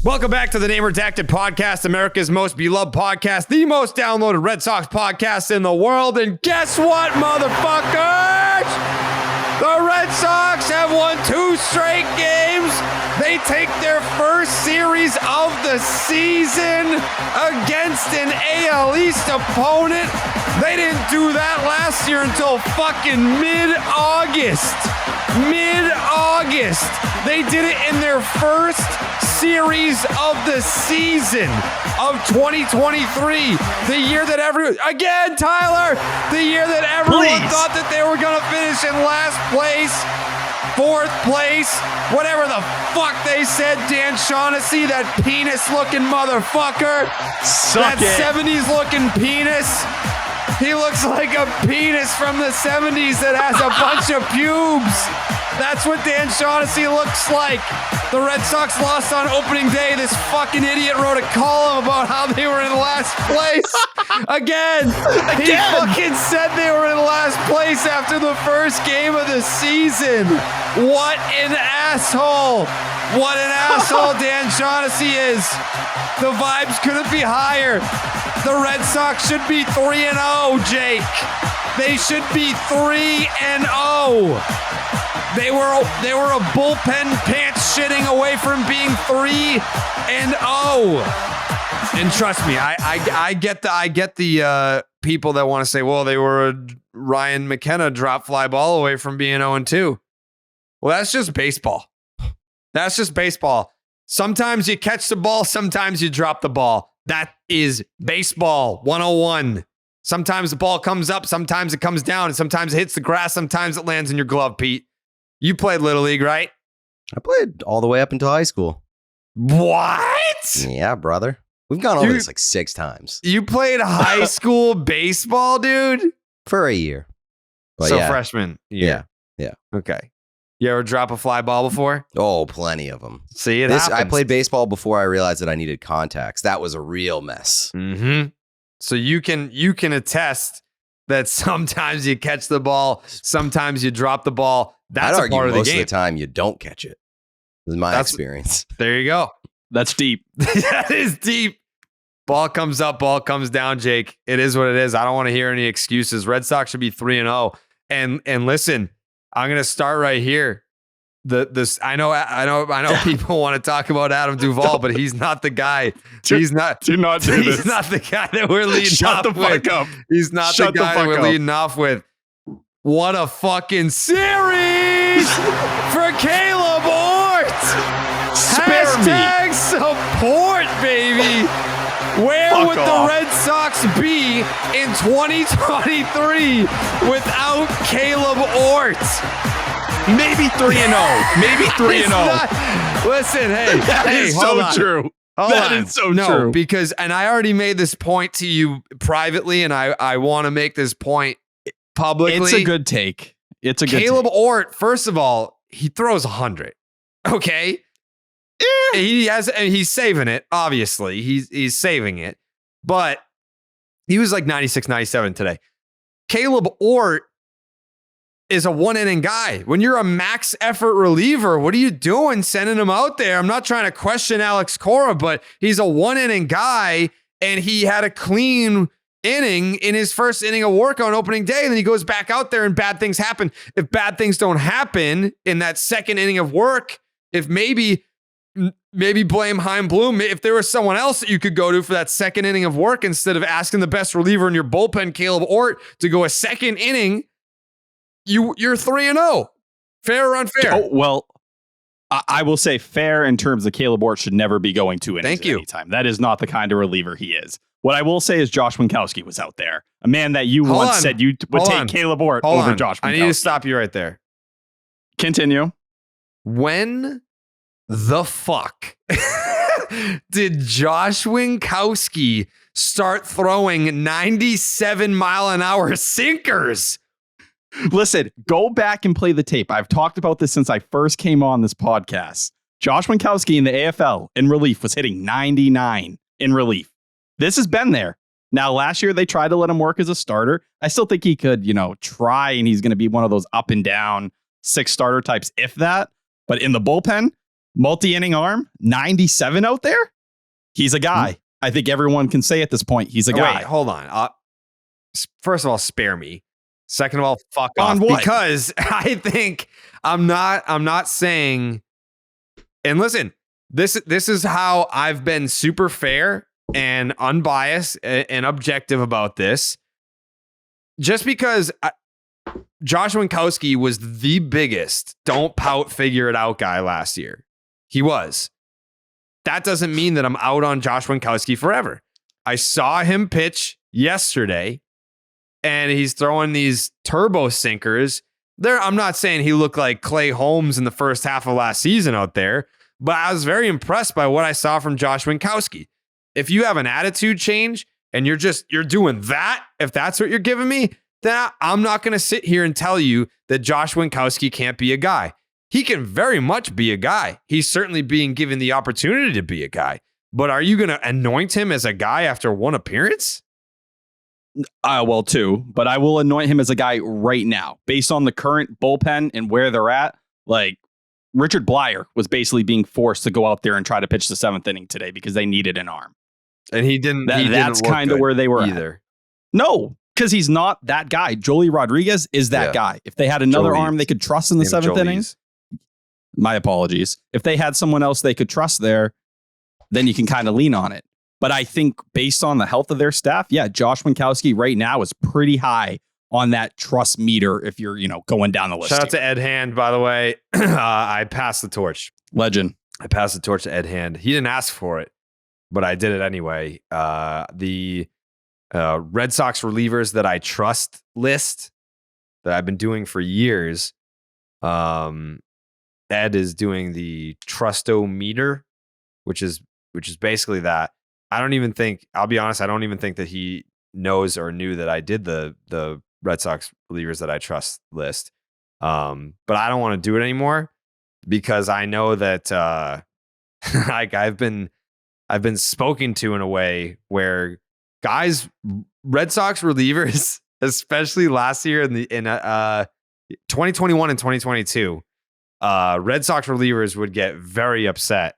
Welcome back to the Name Redacted podcast, America's most beloved podcast, the most downloaded Red Sox podcast in the world. And guess what, motherfuckers? The Red Sox have won 2 straight games. They take their first series of the season against an AL East opponent. They didn't do that last year until fucking mid-August. Mid-August. They did it in their first series of the season of 2023. The year that Tyler, the year that everyone thought that they were going to finish in last place, 4th place, whatever the fuck they said. Dan Shaughnessy, that penis-looking motherfucker. That 70s-looking penis. He looks like a penis from the 70s that has a bunch of pubes. That's what Dan Shaughnessy looks like. The Red Sox lost on opening day. This fucking idiot wrote a column about how they were in last place. Again. He fucking said they were in last place after the first game of the season. What an asshole. What an asshole Dan Shaughnessy is. The vibes couldn't be higher. The Red Sox should be 3-0, Jake. They should be 3-0. They were a bullpen pants shitting away from being 3-0. And trust me, I get the people that want to say, well, they were a Ryan McKenna drop fly ball away from being 0-2. Well, that's just baseball. That's just baseball. Sometimes you catch the ball, sometimes you drop the ball. That is baseball 101. Sometimes the ball comes up, sometimes it comes down, and sometimes it hits the grass, sometimes it lands in your glove, Pete. You played Little League, right? I played all the way up until high school. What? Yeah, brother. We've gone over this like 6 times. You played high school baseball, dude? For a year. But so freshman year. Yeah. Okay. You ever drop a fly ball before? Oh, plenty of them. See, it happens. I played baseball before I realized that I needed contacts. That was a real mess. Mm-hmm. So you can attest that sometimes you catch the ball, sometimes you drop the ball. That's a part of the game. Most of the time you don't catch it. This is my experience. There you go. That's deep. That is deep. Ball comes up, ball comes down, Jake. It is what it is. I don't want to hear any excuses. Red Sox should be 3-0. And listen, I'm going to start right here. I know people want to talk about Adam Duvall, but he's not the guy. He's not the guy that we're leading Shut off the fuck with. up. He's not the guy that we're leading off with. What a fucking series for Caleb Ort. Hashtag support, baby. Where would the Red Sox be in 2023 without Caleb Ort? Maybe 3-0. Maybe 3-0. Listen, hey. That is so true. That is so true. Because, and I already made this point to you privately, and I want to make this point publicly. It's a good take. It's a good Caleb take. Ort, first of all, he throws 100. Okay? He's saving it, obviously. He's saving it. But he was like 96, 97 today. Caleb Ort is a 1-inning guy. When you're a max effort reliever, what are you doing sending him out there? I'm not trying to question Alex Cora, but he's a 1-inning guy, and he had a clean inning in his first inning of work on opening day, and then he goes back out there and bad things happen. If bad things don't happen in that second inning of work, if maybe blame Chaim Bloom, if there was someone else that you could go to for that second inning of work instead of asking the best reliever in your bullpen, Caleb Ort, to go a second inning, you're 3-0. Fair or unfair? Oh, well, I will say fair in terms of Caleb Ort should never be going 2 innings at any time. That is not the kind of reliever he is. What I will say is Josh Winkowski was out there. A man that you once said you would take Caleb Ort over Josh Winkowski. I need to stop you right there. Continue. When the fuck did Josh Winkowski start throwing 97 mile an hour sinkers? Listen, go back and play the tape. I've talked about this since I first came on this podcast. Josh Winkowski in the AFL in relief was hitting 99 in relief. This has been there. Now, last year, they tried to let him work as a starter. I still think he could, try, and he's going to be one of those up and down 6 starter types, if that. But in the bullpen, Multi-inning arm, 97 out there. He's a guy. I think everyone can say at this point, he's a guy. Wait, hold on. First of all, spare me. Second of all, fuck On off. what? Because I think I'm not saying, and listen, this is how I've been super fair and unbiased and objective about this. Just because Josh Winkowski was the biggest don't pout, figure it out guy last year. He was. That doesn't mean that I'm out on Josh Winkowski forever. I saw him pitch yesterday, and he's throwing these turbo sinkers. I'm not saying he looked like Clay Holmes in the first half of last season out there, but I was very impressed by what I saw from Josh Winkowski. If you have an attitude change and you're doing that, if that's what you're giving me, then I'm not going to sit here and tell you that Josh Winkowski can't be a guy. He can very much be a guy. He's certainly being given the opportunity to be a guy. But are you going to anoint him as a guy after one appearance? Well, two, but I will anoint him as a guy right now based on the current bullpen and where they're at. Like Richard Blyer was basically being forced to go out there and try to pitch the 7th inning today because they needed an arm. And he didn't. That's kind of where they were either. At. No, because he's not that guy. Joely Rodriguez is that guy. If they had another arm they could trust in the 7th inning, my apologies. If they had someone else they could trust there, then you can kind of lean on it. But I think based on the health of their staff, Josh Winkowski right now is pretty high on that trust meter if you're, going down the list. Shout out to Ed Hand, by the way. I passed the torch. Legend. I passed the torch to Ed Hand. He didn't ask for it, but I did it anyway. The Red Sox relievers that I trust list that I've been doing for years, Ed is doing the Trusto-meter, which is basically that. I'll be honest, I don't even think that he knows or knew that I did the Red Sox relievers that I trust list. But I don't want to do it anymore because I know that like I've been spoken to in a way where guys, Red Sox relievers, especially last year in 2021 and 2022, Red Sox relievers would get very upset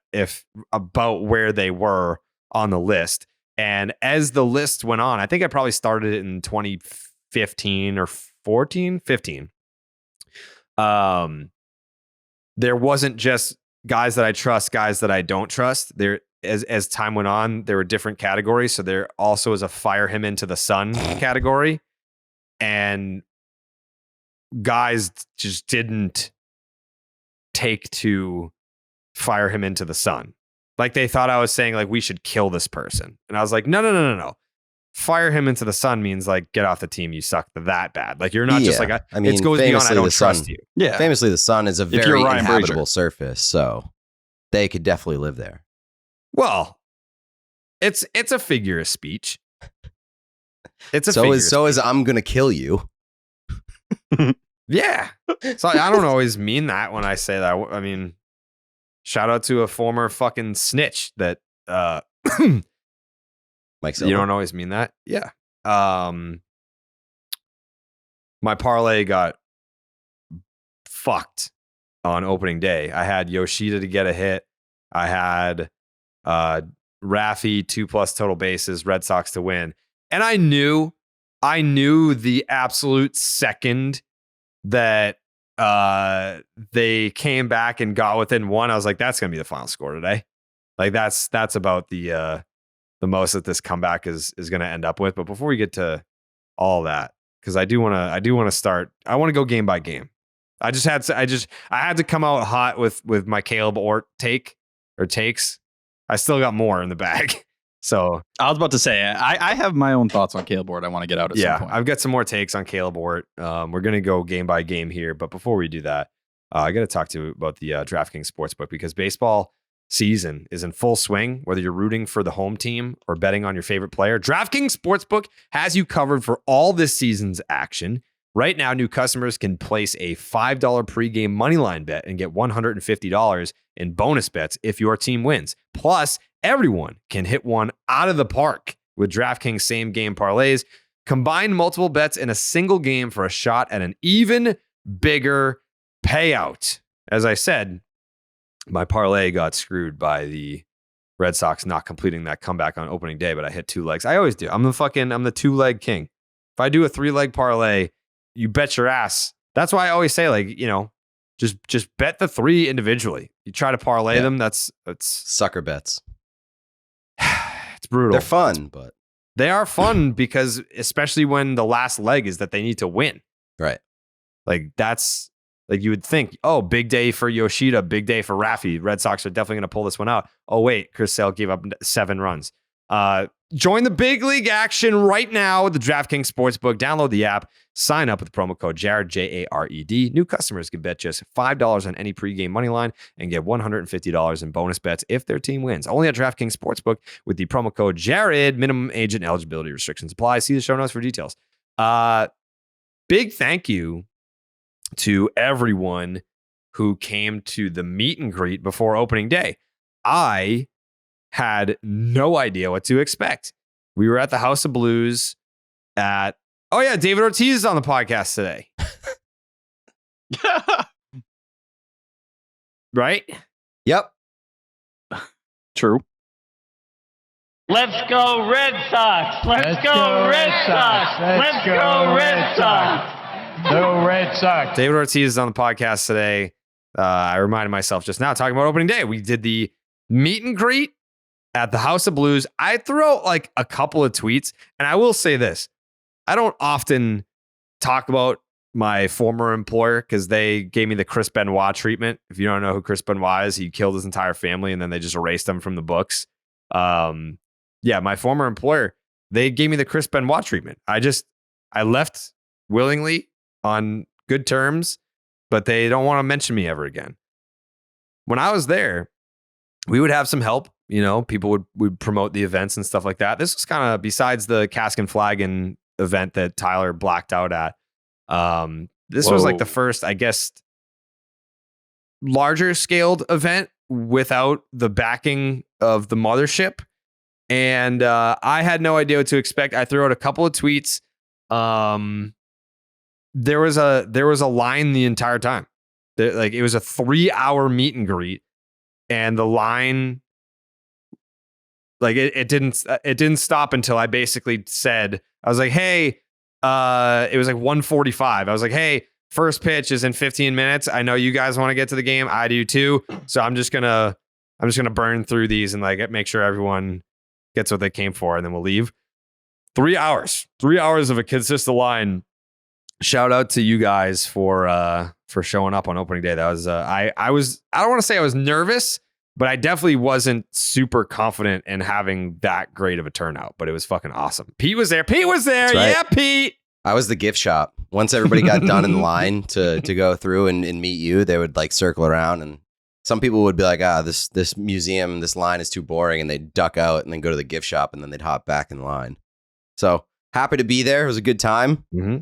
about where they were on the list. And as the list went on, I think I probably started it in 2015 or 15. There wasn't just guys that I trust, guys that I don't trust. There, as time went on, there were different categories. So there also is a fire him into the sun category. And guys just didn't take to fire him into the sun. Like they thought I was saying like we should kill this person. And I was like, no. Fire him into the sun means like get off the team, you suck that bad. Like you're not just like I mean, it goes beyond I don't trust you. Yeah. Famously the sun is a very inhabitable surface, so they could definitely live there. Well, it's a figure of speech. It's a so is I'm gonna kill you. Yeah. So I don't always mean that when I say that. I mean, shout out to a former fucking snitch that Mike Silver. You don't always mean that. Yeah. My parlay got fucked on opening day. I had Yoshida to get a hit. I had Raffy 2+ total bases, Red Sox to win. And I knew the absolute second that they came back and got within one. I was like, that's gonna be the final score today. Like that's about the most that this comeback is going to end up with. But before we get to all that, because I want to go game by game. I had to come out hot with my Caleb Ort takes. I still got more in the bag. So I was about to say, I have my own thoughts on Caleb Ort I want to get out at some point. I've got some more takes on Caleb Ort. We're going to go game by game here. But before we do that, I got to talk to you about the DraftKings Sportsbook, because baseball season is in full swing. Whether you're rooting for the home team or betting on your favorite player, DraftKings Sportsbook has you covered for all this season's action. Right now, new customers can place a $5 pregame moneyline bet and get $150 in bonus bets if your team wins. Plus, everyone can hit one out of the park with DraftKings same game parlays. Combine multiple bets in a single game for a shot at an even bigger payout. As I said, my parlay got screwed by the Red Sox not completing that comeback on opening day, but I hit 2 legs. I always do. I'm the 2-leg king. If I do a 3-leg parlay, you bet your ass. That's why I always say, like, just bet the 3 individually. You try to parlay them. That's sucker bets. It's brutal. They're fun, but they are fun because especially when the last leg is that they need to win. Right. Like that's like you would think, oh, big day for Yoshida, big day for Rafi. Red Sox are definitely going to pull this one out. Oh, wait, Chris Sale gave up 7 runs. Join the big league action right now with the DraftKings Sportsbook. Download the app. Sign up with the promo code Jared, Jared. New customers can bet just $5 on any pregame money line and get $150 in bonus bets if their team wins. Only at DraftKings Sportsbook with the promo code Jared. Minimum age and eligibility restrictions apply. See the show notes for details. Big thank you to everyone who came to the meet and greet before opening day. I had no idea what to expect. We were at the House of Blues at, David Ortiz is on the podcast today. Right? Yep. True. Let's go Red Sox. Let's go Red Sox. Let's go Red Sox. Go Red Sox. David Ortiz is on the podcast today. I reminded myself just now talking about opening day. We did the meet and greet at the House of Blues. I threw out like a couple of tweets, and I will say this. I don't often talk about my former employer because they gave me the Chris Benoit treatment. If you don't know who Chris Benoit is, he killed his entire family and then they just erased him from the books. My former employer, they gave me the Chris Benoit treatment. I left willingly on good terms, but they don't want to mention me ever again. When I was there, we would have some help. People would promote the events and stuff like that. This was kind of besides the Cask and Flagon event that Tyler blacked out at. This was like the first, I guess, larger scaled event without the backing of the mothership. And I had no idea what to expect. I threw out a couple of tweets. There was a line the entire time. It was a 3-hour meet and greet, and the line, like it didn't stop until I basically said, I was like, hey, it was like 1:45. I was like, hey, first pitch is in 15 minutes. I know you guys want to get to the game. I do too. So I'm just gonna burn through these and like make sure everyone gets what they came for, and then we'll leave. 3 hours of a consistent line. Shout out to you guys for showing up on opening day. That was I don't want to say I was nervous, but I definitely wasn't super confident in having that great of a turnout, but it was fucking awesome. Pete was there. Right. Yeah, Pete. I was the gift shop. Once everybody got done in line to go through and meet you, they would like circle around, and some people would be like, this museum, this line is too boring, and they'd duck out and then go to the gift shop, and then they'd hop back in line. So happy to be there. It was a good time. Mm-hmm.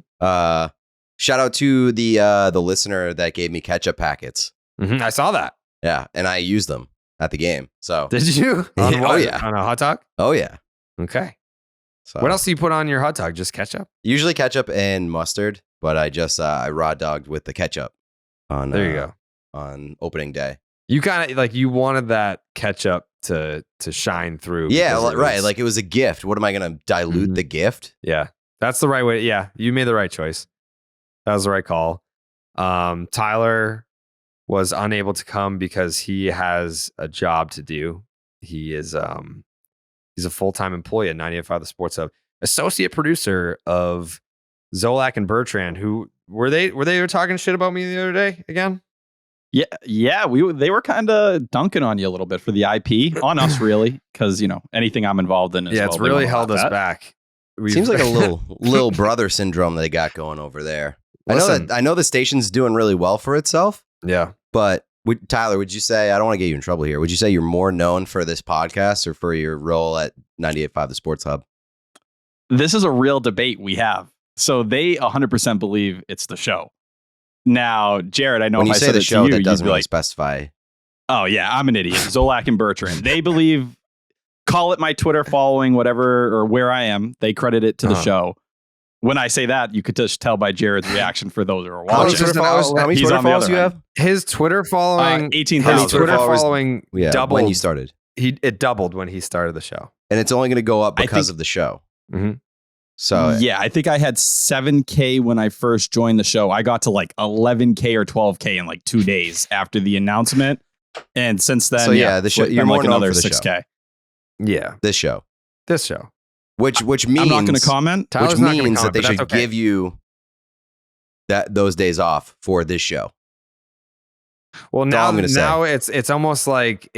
Shout out to the listener that gave me ketchup packets. Mm-hmm. I saw that. Yeah, and I used them at the game. So did you? On a hot dog? Oh yeah. Okay. So what else do you put on your hot dog? Just ketchup? Usually ketchup and mustard, but I just I raw dogged with the ketchup on. There you go. On opening day. You kind of like you wanted that ketchup to shine through. Yeah, right. Like it was a gift. What am I going to dilute the gift? Yeah, that's the right way. Yeah, you made the right choice. That was the right call. Tyler was unable to come because he has a job to do. He is he's a full-time employee at 98.5 The Sports Hub, associate producer of Zolak and Bertrand. Who were they talking shit about me the other day again? Yeah, they were kind of dunking on you a little bit for the IP on us, really, because anything I'm involved in. It's really held us back. Seems like a little brother syndrome that they got going over there. I know the station's doing really well for itself. Yeah, but Tyler, would you say, I don't want to get you in trouble here, would you say you're more known for this podcast or for your role at 98.5 The Sports Hub? This is a real debate we have. So they 100% believe it's the show. Now, Jared, I know when if you I say said the it show, to you, that doesn't you'd be really like, specify. Oh yeah, I'm an idiot. Zolak and Bertrand. They believe, call it my Twitter following, whatever, or where I am. They credit it to the show. when I say that, you could just tell by Jared's reaction for those who are How watching. many Twitter followers do you have? His Twitter following, 18,000. His Twitter following doubled when you started. It doubled when he started the show, and it's only going to go up because of the show. Mm-hmm. So yeah, I think I had 7K when I first joined the show. I got to like 11K or 12K in like 2 days after the announcement, and since then, the show you're more like known another for the 6K. Show. Yeah, this show, which means I'm not going to comment. Which means that they should give you those days off for this show. Well, now it's almost like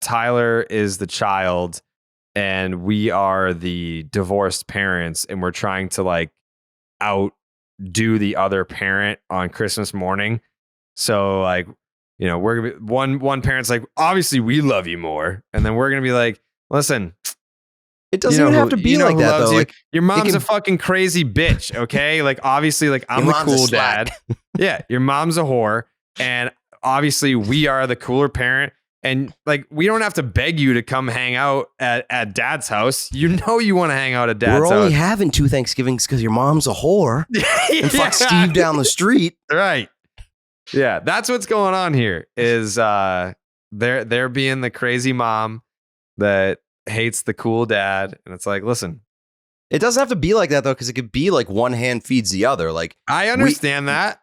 Tyler is the child and we are the divorced parents, and we're trying to like outdo the other parent on Christmas morning. So like, you know, we're gonna be one parent's like, obviously we love you more, and then we're gonna be like, listen, it doesn't even have to be like that though. Like, your mom's a fucking crazy bitch, okay? Like obviously, like I'm the cool dad. Yeah, your mom's a whore, and obviously we are the cooler parent. And like, we don't have to beg you to come hang out at dad's house. You know you want to hang out at dad's house. We're only having 2 Thanksgivings because your mom's a whore and fuck Steve down the street. Right. Yeah, that's what's going on here. Is they're being the crazy mom that hates the cool dad, and it's like, listen, it doesn't have to be like that though, because it could be like one hand feeds the other. Like I understand that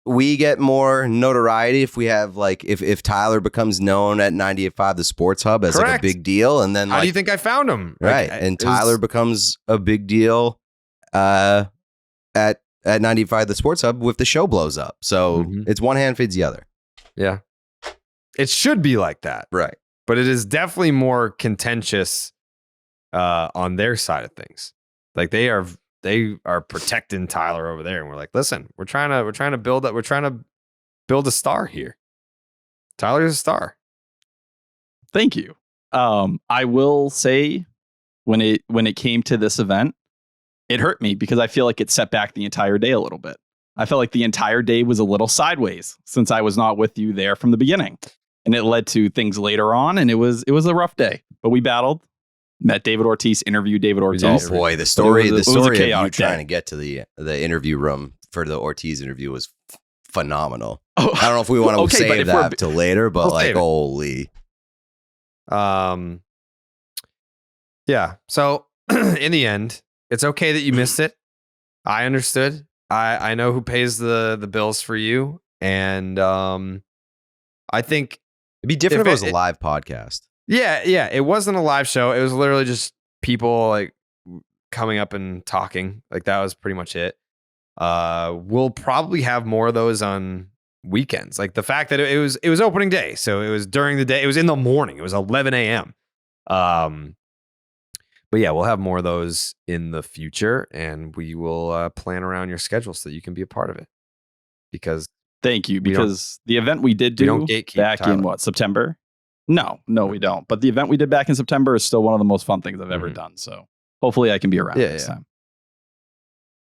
we get more notoriety if we have like if Tyler becomes known at 98.5 the Sports Hub as like a big deal, and then how do you think I found him? Right, like, and Tyler becomes a big deal at 95 the Sports Hub if the show blows up. So it's one hand feeds the other. Yeah, it should be like that, right? But it is definitely more contentious on their side of things. Like they are protecting Tyler over there, and we're like, listen, we're trying to build a star here. Tyler's a star. Thank you. I will say when it came to this event, it hurt me because I feel like it set back the entire day a little bit. I felt like the entire day was a little sideways since I was not with you there from the beginning, and it led to things later on, and it was a rough day, but we battled. Met David Ortiz, interviewed David Ortiz. Oh boy, the story of you trying day. to get to the interview room for the Ortiz interview was phenomenal. Oh, I don't know if we want to save that till later, but like, holy. Yeah. So in the end, it's okay that you missed it. I understood. I know who pays the bills for you, and I think it'd be different if it was a live podcast. Yeah. It wasn't a live show. It was literally just people like coming up and talking. Like that was pretty much it. We'll probably have more of those on weekends. Like the fact that it was opening day, so it was during the day. It was in the morning. It was 11 a.m. But yeah, we'll have more of those in the future, and we will plan around your schedule so that you can be a part of it. Because thank you. Because the event we did do back in September. No, we don't. But the event we did back in September is still one of the most fun things I've ever done. So hopefully I can be around next time.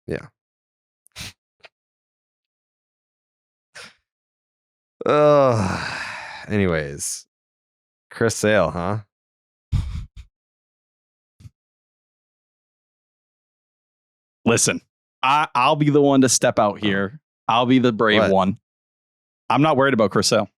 Yeah. Anyways, Chris Sale, huh? Listen, I'll be the one to step out here. I'll be the brave one. I'm not worried about Chris Sale.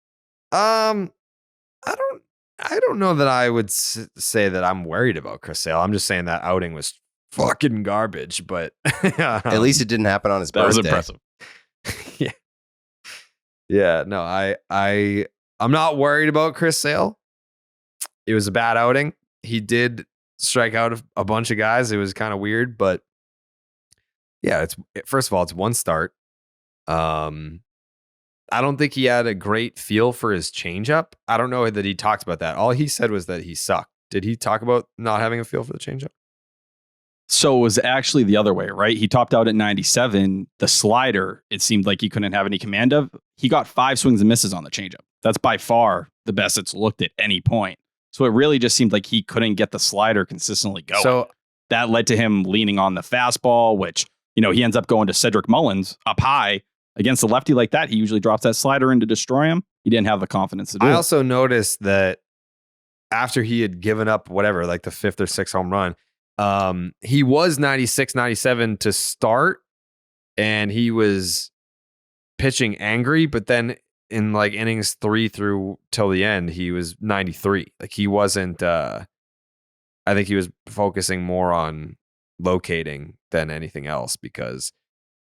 I don't know that I would say that I'm worried about Chris Sale. I'm just saying that outing was fucking garbage, but at least it didn't happen on his birthday. That was impressive. Yeah. No, I'm not worried about Chris Sale. It was a bad outing. He did strike out a bunch of guys. It was kind of weird, but yeah, first of all, it's one start. I don't think he had a great feel for his changeup. I don't know that he talked about that. All he said was that he sucked. Did he talk about not having a feel for the changeup? So it was actually the other way, right? He topped out at 97. The slider, it seemed like he couldn't have any command of. He got 5 swings and misses on the changeup. That's by far the best it's looked at any point. So it really just seemed like he couldn't get the slider consistently going. So that led to him leaning on the fastball, which, he ends up going to Cedric Mullins up high. Against a lefty like that, he usually drops that slider in to destroy him. He didn't have the confidence to do it. I also noticed that after he had given up whatever, like the 5th or 6th home run, He was 96, 97 to start, and he was pitching angry, but then in like innings 3 through till the end, he was 93. Like he wasn't, I think he was focusing more on locating than anything else because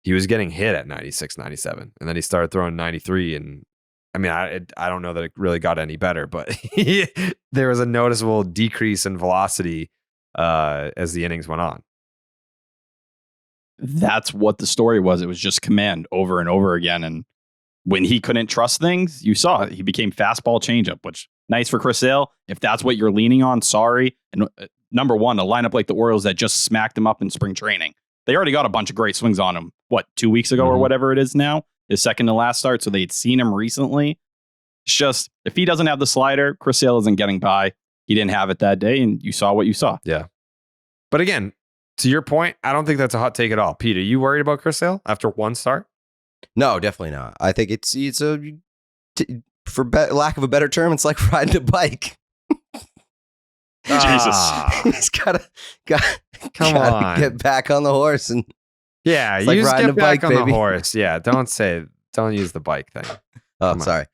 he was getting hit at 96, 97. And then he started throwing 93. And I mean, I don't know that it really got any better, but there was a noticeable decrease in velocity as the innings went on. That's what the story was. It was just command over and over again. And when he couldn't trust things, you saw it. He became fastball changeup, which nice for Chris Sale. If that's what you're leaning on, sorry. And number one, a lineup like the Orioles that just smacked him up in spring training. They already got a bunch of great swings on him. 2 weeks ago or whatever it is now? His second to last start. So they had seen him recently. It's just, if he doesn't have the slider, Chris Sale isn't getting by. He didn't have it that day, and you saw what you saw. Yeah. But again, to your point, I don't think that's a hot take at all. Pete, are you worried about Chris Sale after one start? No, definitely not. I think it's lack of a better term, it's like riding a bike. Jesus. He's gotta get back on the horse and yeah, you like just get back on baby. the horse. Yeah, don't use the bike thing. Oh, sorry.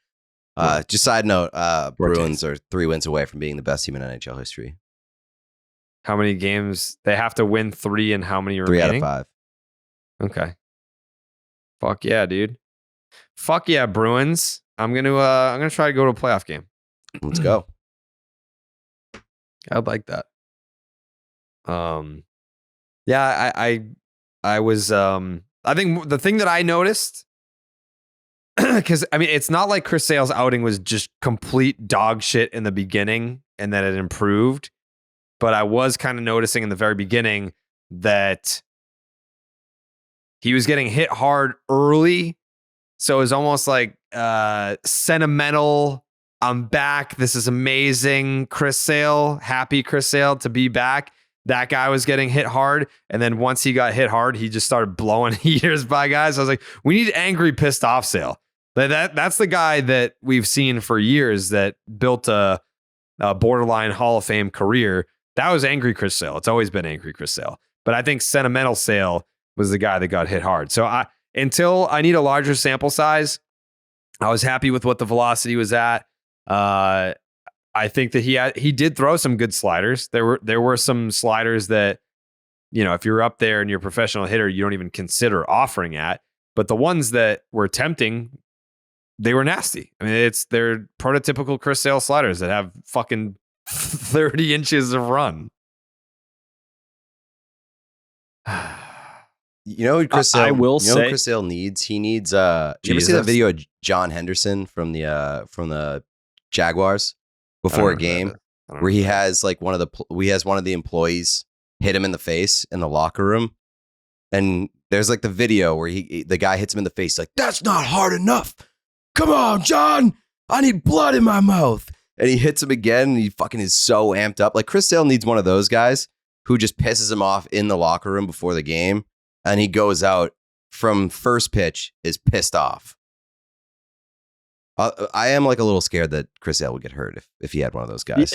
Just side note, Bruins are 3 wins away from being the best team in NHL history. How many games? They have to win 3 and how many 3 remaining? out of 5. Okay. Fuck yeah, dude. Fuck yeah, Bruins. I'm gonna try to go to a playoff game. Let's go. I'd like that. Yeah, I was I think the thing that I noticed, because I mean it's not like Chris Sale's outing was just complete dog shit in the beginning and then it improved, but I was kind of noticing in the very beginning that he was getting hit hard early, so it was almost like sentimental. I'm back. This is amazing. Chris Sale, happy Chris Sale to be back. That guy was getting hit hard. And then once he got hit hard, he just started blowing heaters by guys. I was like, we need angry, pissed off Sale. That's the guy that we've seen for years that built a borderline Hall of Fame career. That was angry Chris Sale. It's always been angry Chris Sale. But I think sentimental Sale was the guy that got hit hard. So until I need a larger sample size, I was happy with what the velocity was at. I think that he did throw some good sliders. There were some sliders that, you know, if you're up there and you're a professional hitter, you don't even consider offering at. But the ones that were tempting, they were nasty. I mean, they're prototypical Chris Sale sliders that have fucking 30 inches of run. You know what Chris Sale, say Chris Sale needs? He needs did you ever see that video of John Henderson from the Jaguars before a game where he has like one of the employees hit him in the face in the locker room, and there's like the video where the guy hits him in the face like, that's not hard enough, come on John, I need blood in my mouth, and he hits him again and he fucking is so amped up. Like Chris Sale needs one of those guys who just pisses him off in the locker room before the game, and he goes out from first pitch is pissed off. I am like a little scared that Chris Sale would get hurt if he had one of those guys.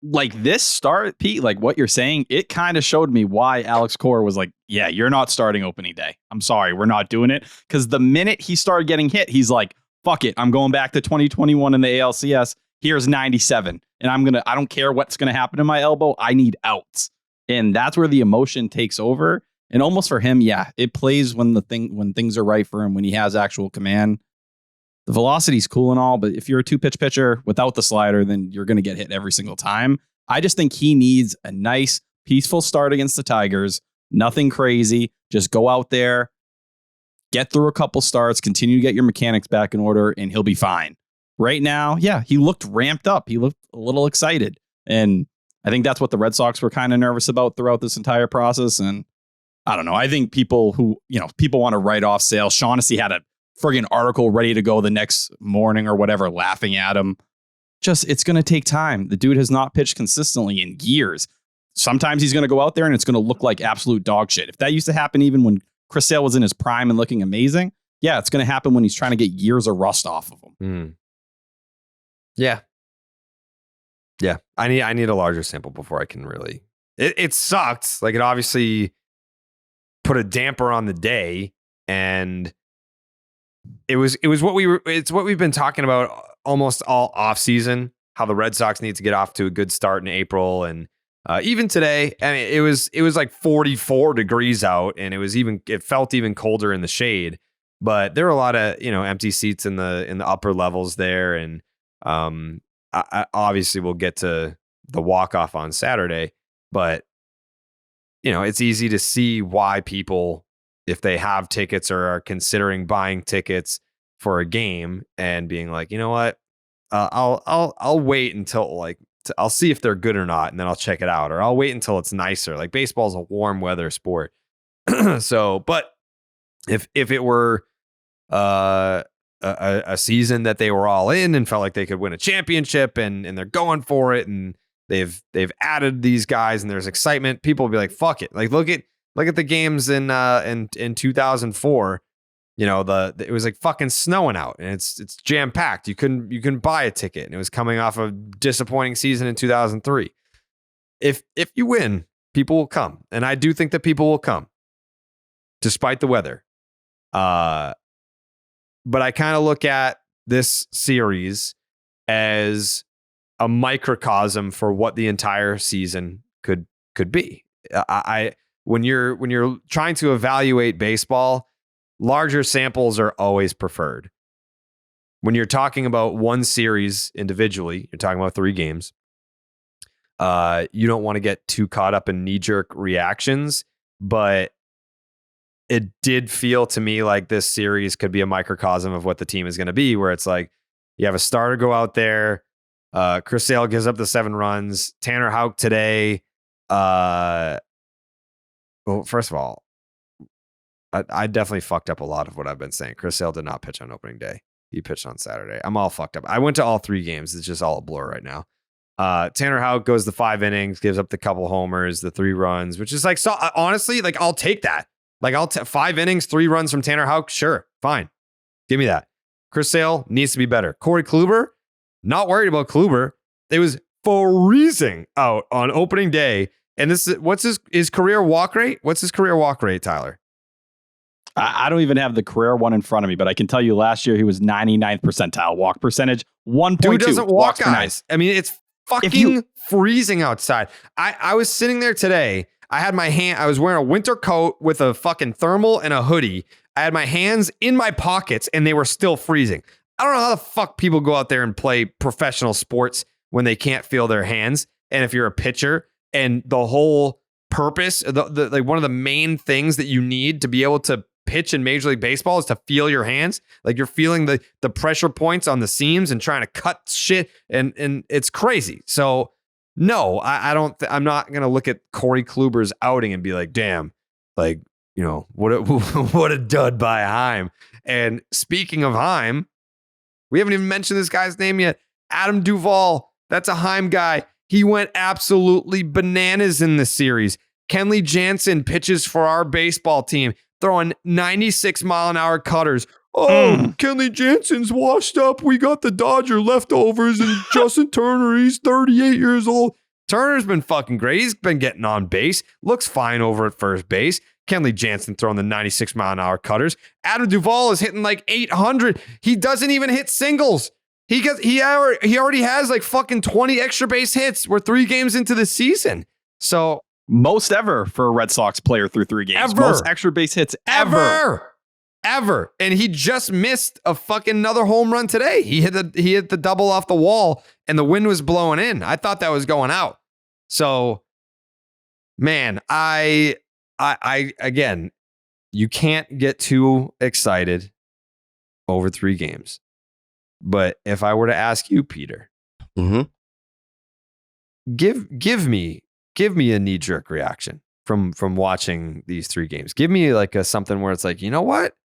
Like this start, Pete, like what you're saying, it kind of showed me why Alex Cora was like, yeah, you're not starting opening day. I'm sorry, we're not doing it. Because the minute he started getting hit, he's like, fuck it, I'm going back to 2021 in the ALCS. Here's 97. And I don't care what's going to happen to my elbow. I need outs. And that's where the emotion takes over. And almost for him, yeah, it plays when things are right for him, when he has actual command. The velocity's cool and all, but if you're a 2-pitch pitcher without the slider, then you're going to get hit every single time. I just think he needs a nice, peaceful start against the Tigers. Nothing crazy. Just go out there, get through a couple starts, continue to get your mechanics back in order, and he'll be fine. Right now, yeah, he looked ramped up. He looked a little excited. And I think that's what the Red Sox were kind of nervous about throughout this entire process. And I don't know. I think people want to write off Sale. Shaughnessy had a friggin' article ready to go the next morning or whatever, laughing at him. It's going to take time. The dude has not pitched consistently in years. Sometimes he's going to go out there and it's going to look like absolute dog shit. If that used to happen even when Chris Sale was in his prime and looking amazing, yeah, it's going to happen when he's trying to get years of rust off of him. Yeah. Yeah. I need a larger sample before I can really it sucked. Like, it obviously put a damper on the day, and it's what we've been talking about almost all off season, how the Red Sox need to get off to a good start in April. And even today, I mean, it was like 44 degrees out, and it felt even colder in the shade, but there were a lot of, empty seats in the upper levels there. And I obviously we'll get to the walk-off on Saturday, but it's easy to see why people, if they have tickets or are considering buying tickets for a game and being like, you know what, I'll wait until I'll see if they're good or not, and then I'll check it out, or I'll wait until it's nicer. Like, baseball is a warm weather sport. So, but if it were a season that they were all in and felt like they could win a championship, and they're going for it, and they've added these guys and there's excitement, people will be like, fuck it. Like, look at the games in 2004. It was like fucking snowing out, and it's jam packed. You couldn't buy a ticket, and it was coming off a disappointing season in 2003. If you win, people will come, and I do think that people will come, despite the weather. But I kind of look at this series as a microcosm for what the entire season could be. When you're trying to evaluate baseball, larger samples are always preferred. When you're talking about one series individually, you're talking about 3 games. You don't want to get too caught up in knee-jerk reactions, but it did feel to me like this series could be a microcosm of what the team is going to be, where it's like you have a starter go out there. Chris Sale gives up the 7 runs. Tanner Houck today. Well, first of all, I definitely fucked up a lot of what I've been saying. Chris Sale did not pitch on opening day. He pitched on Saturday. I'm all fucked up. I went to all 3 games. It's just all a blur right now. Tanner Houck goes the 5 innings, gives up the couple homers, the 3 runs, which is like, so honestly, like, I'll take that. Like, 5 innings, 3 runs from Tanner Houck. Sure. Fine. Give me that. Chris Sale needs to be better. Corey Kluber, not worried about Kluber. It was freezing out on opening day. And what's his career walk rate? What's his career walk rate, Tyler? I don't even have the career one in front of me, but I can tell you last year he was 99th percentile walk percentage, 1.2. Dude doesn't walk, guys. I mean, it's fucking freezing outside. I was sitting there today. I was wearing a winter coat with a fucking thermal and a hoodie. I had my hands in my pockets and they were still freezing. I don't know how the fuck people go out there and play professional sports when they can't feel their hands. And if you're a pitcher, and the whole purpose, like one of the main things that you need to be able to pitch in Major League Baseball is to feel your hands. Like, you're feeling the pressure points on the seams and trying to cut shit. And it's crazy. So no, I'm not going to look at Corey Kluber's outing and be like, damn, like, what a dud by Heim. And speaking of Heim, we haven't even mentioned this guy's name yet. Adam Duvall. That's a Heim guy. He went absolutely bananas in this series. Kenley Jansen pitches for our baseball team, throwing 96-mile-an-hour cutters. Kenley Jansen's washed up. We got the Dodger leftovers, and Justin Turner, he's 38 years old. Turner's been fucking great. He's been getting on base. Looks fine over at first base. Kenley Jansen throwing the 96-mile-an-hour cutters. Adam Duvall is hitting like 800. He doesn't even hit singles. He already has like fucking 20 extra base hits. We're 3 games into the season. So most ever for a Red Sox player through 3 games. Ever. Most extra base hits ever. And he just missed a fucking another home run today. He hit the double off the wall and the wind was blowing in. I thought that was going out. So, man, I again, you can't get too excited over 3 games. But if I were to ask you, Peter, give me a knee-jerk reaction from watching these 3 games. Give me like something where it's like, you know what?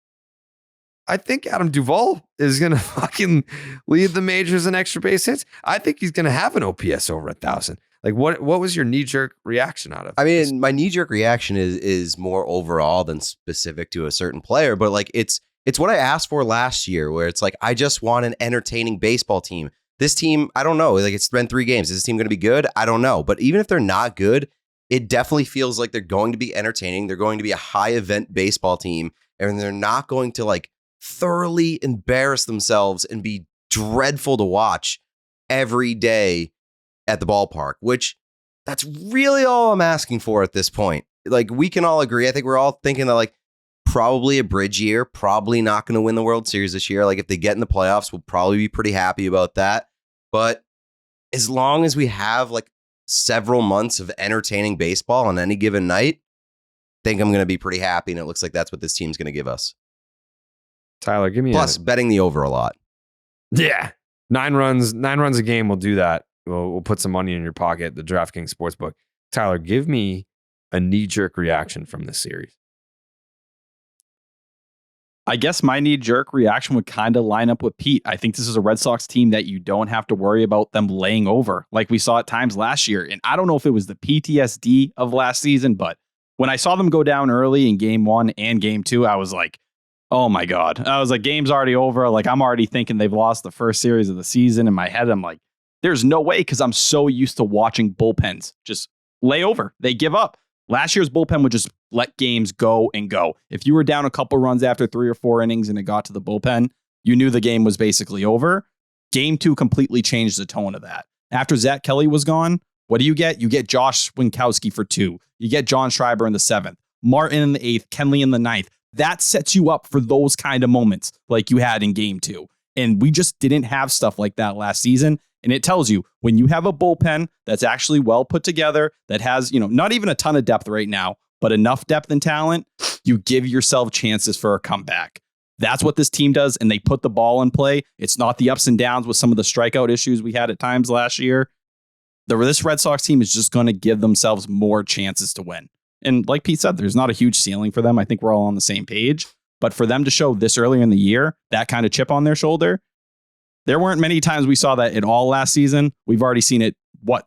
I think Adam Duvall is going to fucking lead the majors in extra base hits. I think he's going to have an OPS over 1,000. Like, what was your knee-jerk reaction out of this? My knee-jerk reaction is more overall than specific to a certain player, but like it's what I asked for last year, where it's like, I just want an entertaining baseball team. This team, I don't know. Like, it's been 3 games. Is this team going to be good? I don't know. But even if they're not good, it definitely feels like they're going to be entertaining. They're going to be a high event baseball team, and they're not going to like thoroughly embarrass themselves and be dreadful to watch every day at the ballpark, which that's really all I'm asking for at this point. Like, we can all agree. I think we're all thinking that like probably a bridge year, probably not going to win the World Series this year. Like, if they get in the playoffs, we'll probably be pretty happy about that. But as long as we have like several months of entertaining baseball on any given night, I think I'm going to be pretty happy. And it looks like that's what this team's going to give us. Tyler, give me plus betting the over a lot. Yeah. 9 runs a game will do that. We'll put some money in your pocket, the DraftKings Sportsbook. Tyler, give me a knee-jerk reaction from this series. I guess my knee-jerk reaction would kind of line up with Pete. I think this is a Red Sox team that you don't have to worry about them laying over like we saw at times last year. And I don't know if it was the PTSD of last season, but when I saw them go down early in game 1 and game 2, I was like, oh my God. I was like, game's already over. Like, I'm already thinking they've lost the first series of the season. In my head, I'm like, there's no way, because I'm so used to watching bullpens just lay over. They give up. Last year's bullpen would just let games go and go. If you were down a couple runs after 3 or 4 innings and it got to the bullpen, you knew the game was basically over. Game 2 completely changed the tone of that. After Zach Kelly was gone, what do you get? You get Josh Winkowski for 2. You get John Schreiber in the 7th, Martin in the 8th, Kenley in the 9th. That sets you up for those kind of moments like you had in game 2. And we just didn't have stuff like that last season. And it tells you when you have a bullpen that's actually well put together, that has, not even a ton of depth right now, but enough depth and talent, you give yourself chances for a comeback. That's what this team does. And they put the ball in play. It's not the ups and downs with some of the strikeout issues we had at times last year. This Red Sox team is just going to give themselves more chances to win. And like Pete said, there's not a huge ceiling for them. I think we're all on the same page. But for them to show this early in the year, that kind of chip on their shoulder, there weren't many times we saw that at all last season. We've already seen it,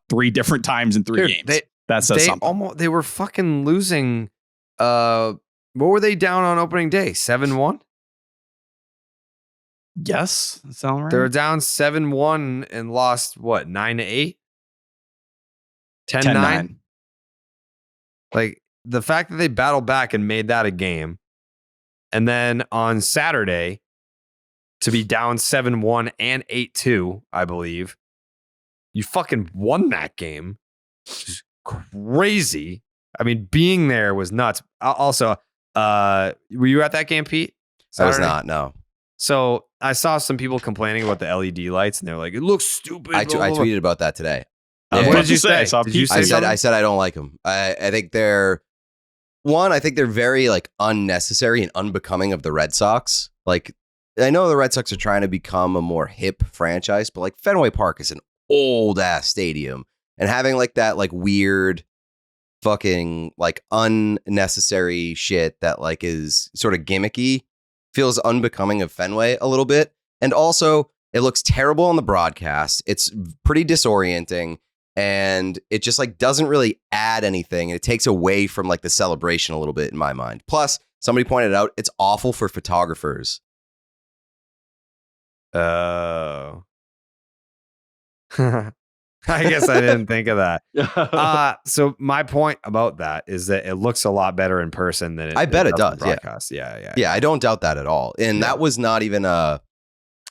3 different times in 3 games. That says something. They were fucking losing. What were they down on opening day? 7-1? Yes. That sounds right. They were down 7-1 and lost, 9-8? 10-9? Like, the fact that they battled back and made that a game, and then on Saturday to be down 7-1 and 8-2, I believe, you fucking won that game, which is crazy. I mean, being there was nuts. Also, were you at that game, Pete? Saturday? I was not, no. So I saw some people complaining about the LED lights, and they're like, it looks stupid. I tweeted about that today. What did you say? I said I don't like them. I think they're very like unnecessary and unbecoming of the Red Sox. Like, I know the Red Sox are trying to become a more hip franchise, but like Fenway Park is an old ass stadium, and having like that like weird fucking like unnecessary shit that like is sort of gimmicky feels unbecoming of Fenway a little bit. And also, it looks terrible on the broadcast. It's pretty disorienting. And it just like doesn't really add anything. And it takes away from like the celebration a little bit in my mind. Plus, somebody pointed out it's awful for photographers. Oh. I guess I didn't think of that. So my point about that is that it looks a lot better in person than it. I bet it does. Broadcast. Yeah. I don't doubt that at all. And that was not even that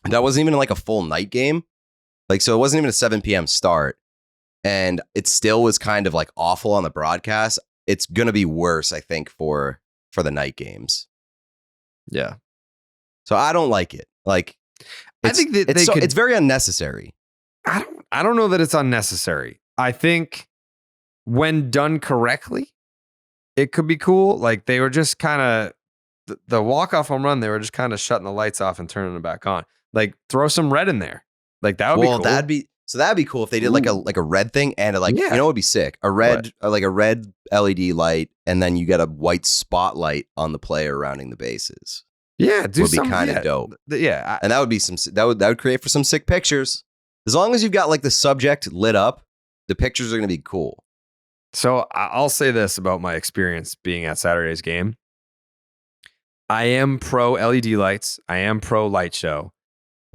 wasn't even like a full night game. Like, so it wasn't even a 7 p.m. start. And it still was kind of like awful on the broadcast. It's going to be worse, I think, for the night games. Yeah. So I don't like it. Like, I think that it's very unnecessary. I don't know that it's unnecessary. I think when done correctly, it could be cool. Like, they were just kind of the walk-off home run. They were just kind of shutting the lights off and turning them back on. Like, throw some red in there. Like, that would be cool. That'd be cool if they did like a red thing and you know, it'd be sick. A red LED light, and then you get a white spotlight on the player rounding the bases. Yeah, would be kind of dope. Yeah, and that would be that would create for some sick pictures. As long as you've got like the subject lit up, the pictures are going to be cool. So I'll say this about my experience being at Saturday's game. I am pro LED lights. I am pro light show.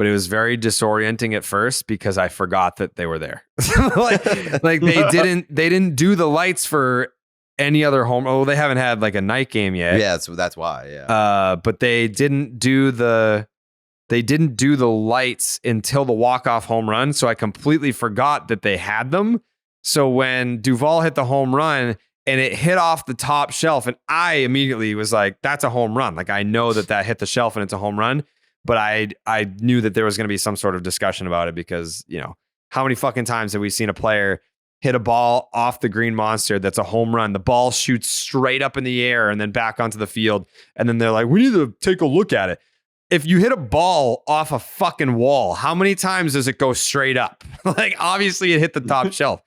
but it was very disorienting at first because I forgot that they were there. like they didn't do the lights for any other home. Oh, they haven't had like a night game yet. Yeah, that's why. Yeah. But they didn't do the lights until the walk-off home run. So I completely forgot that they had them. So when Duvall hit the home run and it hit off the top shelf, and I immediately was like, that's a home run. Like, I know that hit the shelf and it's a home run. But I knew that there was going to be some sort of discussion about it because, how many fucking times have we seen a player hit a ball off the green monster that's a home run? The ball shoots straight up in the air and then back onto the field. And then they're like, we need to take a look at it. If you hit a ball off a fucking wall, how many times does it go straight up? Like, obviously it hit the top shelf.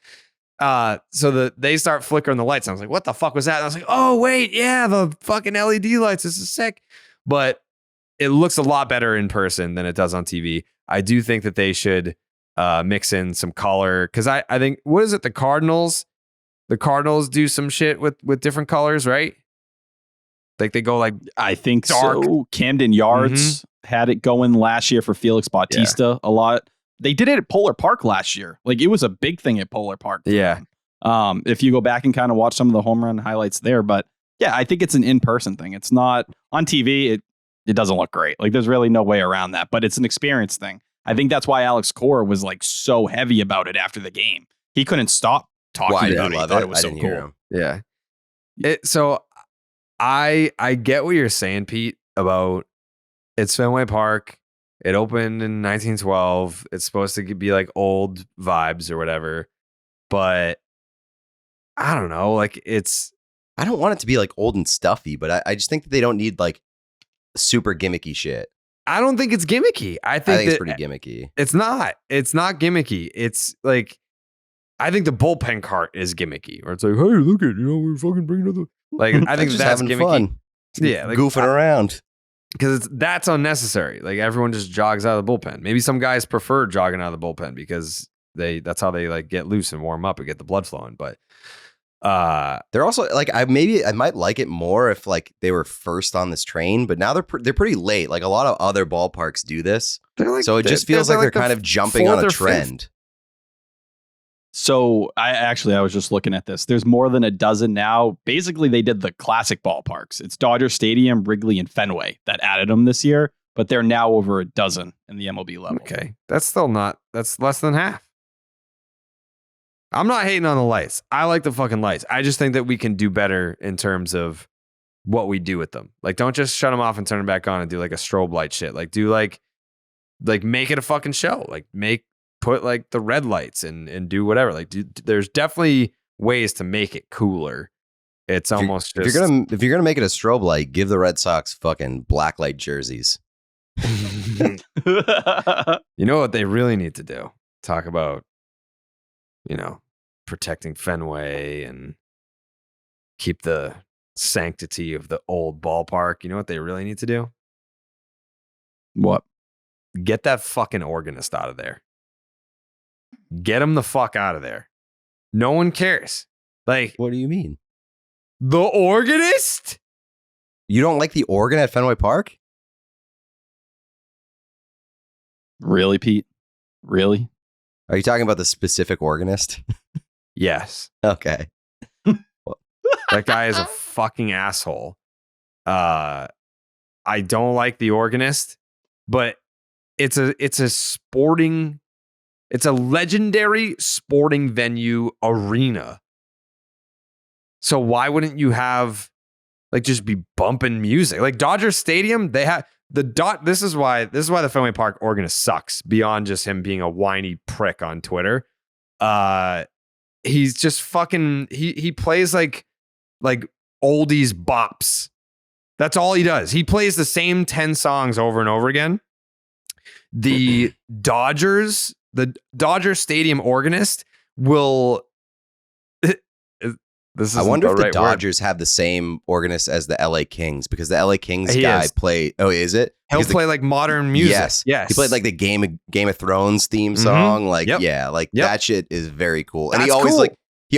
So they start flickering the lights. I was like, what the fuck was that? And I was like, oh, wait, yeah, the fucking LED lights. This is sick. But it looks a lot better in person than it does on TV. I do think that they should mix in some color because I think, what is it? The Cardinals do some shit with different colors, right? Like they go like, I think dark. So. Camden Yards had it going last year for Felix Bautista a lot. They did it at Polar Park last year. Like it was a big thing at Polar Park. Yeah. If you go back and kind of watch some of the home run highlights there, but yeah, I think it's an in-person thing. It's not on TV. It doesn't look great. Like there's really no way around that, but it's an experience thing. I think that's why Alex Cora was like so heavy about it after the game. He couldn't stop talking about it. He thought it was so cool. Yeah. So I get what you're saying, Pete, about it's Fenway Park. It opened in 1912. It's supposed to be like old vibes or whatever, but I don't know. Like I don't want it to be like old and stuffy, but I just think that they don't need like super gimmicky shit. I don't think it's gimmicky. I think it's pretty gimmicky. It's not gimmicky. It's like, I think the bullpen cart is gimmicky, or it's like, hey, look at, we fucking bring another. Like, I think that's gimmicky. Fun. Yeah, like, goofing around. Because that's unnecessary. Like everyone just jogs out of the bullpen. Maybe some guys prefer jogging out of the bullpen because that's how they like get loose and warm up and get the blood flowing. But they're also like, I might like it more if like they were first on this train, but now they're pretty late. Like a lot of other ballparks do this, like, so it just feels like they're kind of jumping on a trend. Fifth. So I was just looking at this. There's more than a dozen now. Basically, they did the classic ballparks. It's Dodger Stadium, Wrigley, and Fenway that added them this year, but they're now over a dozen in the MLB level. Okay, that's less than half. I'm not hating on the lights. I like the fucking lights. I just think that we can do better in terms of what we do with them. Like, don't just shut them off and turn them back on and do like a strobe light shit. Like, do like make it a fucking show. Like, put like the red lights and do whatever. Like, there's definitely ways to make it cooler. It's almost if you're gonna make it a strobe light, give the Red Sox fucking black light jerseys. You know what they really need to do? Talk about, protecting Fenway and keep the sanctity of the old ballpark. You know what they really need to do? What? Get that fucking organist out of there. Get him the fuck out of there. No one cares. Like, what do you mean? The organist? You don't like the organ at Fenway Park? Really, Pete? Really? Are you talking about the specific organist? Yes. Okay. That guy is a fucking asshole. I don't like the organist, but it's a legendary sporting venue arena. So why wouldn't you have just be bumping music? Like Dodger Stadium, they have this is why the Fenway Park organist sucks beyond just him being a whiny prick on Twitter. He's just fucking he plays like oldies bops. That's all he does. He plays the same 10 songs over and over again. The Dodger Stadium organist will. I wonder if the Dodgers have the same organist as the LA Kings, because the LA Kings guy play. Oh, is it? He'll play like modern music. Yes. He played like the Game of Thrones theme song. Like, that shit is very cool. And he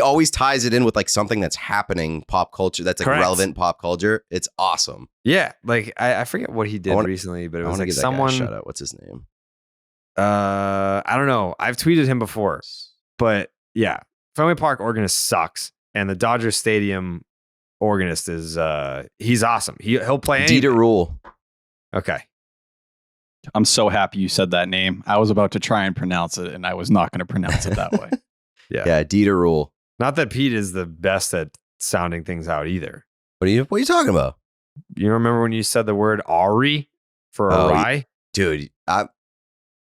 always ties it in with like something that's happening pop culture. That's like relevant pop culture. It's awesome. Yeah. Like I forget what he did recently, but it was like someone. Shout out. What's his name? I don't know. I've tweeted him before, but yeah, Fenway Park organist sucks, and the Dodger Stadium organist is he's awesome. He'll play anything. Dieter Rule. Okay. I'm so happy you said that name. I was about to try and pronounce it, and I was not going to pronounce it that way. Yeah, Dieter Rule. Not that Pete is the best at sounding things out either. What are you talking about? You remember when you said the word Ari for a rye? Dude,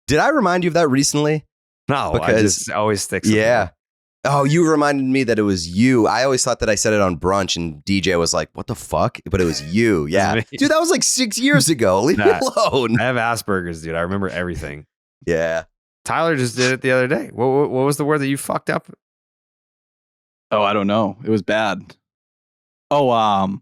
did I remind you of that recently? No, because I just always sticks with me. Oh, you reminded me that it was you. I always thought that I said it on brunch, and DJ was like, what the fuck? But it was you. Yeah. Dude, that was like 6 years ago. Leave me alone. I have Asperger's, dude. I remember everything. Yeah. Tyler just did it the other day. What was the word that you fucked up? Oh, I don't know. It was bad. Oh,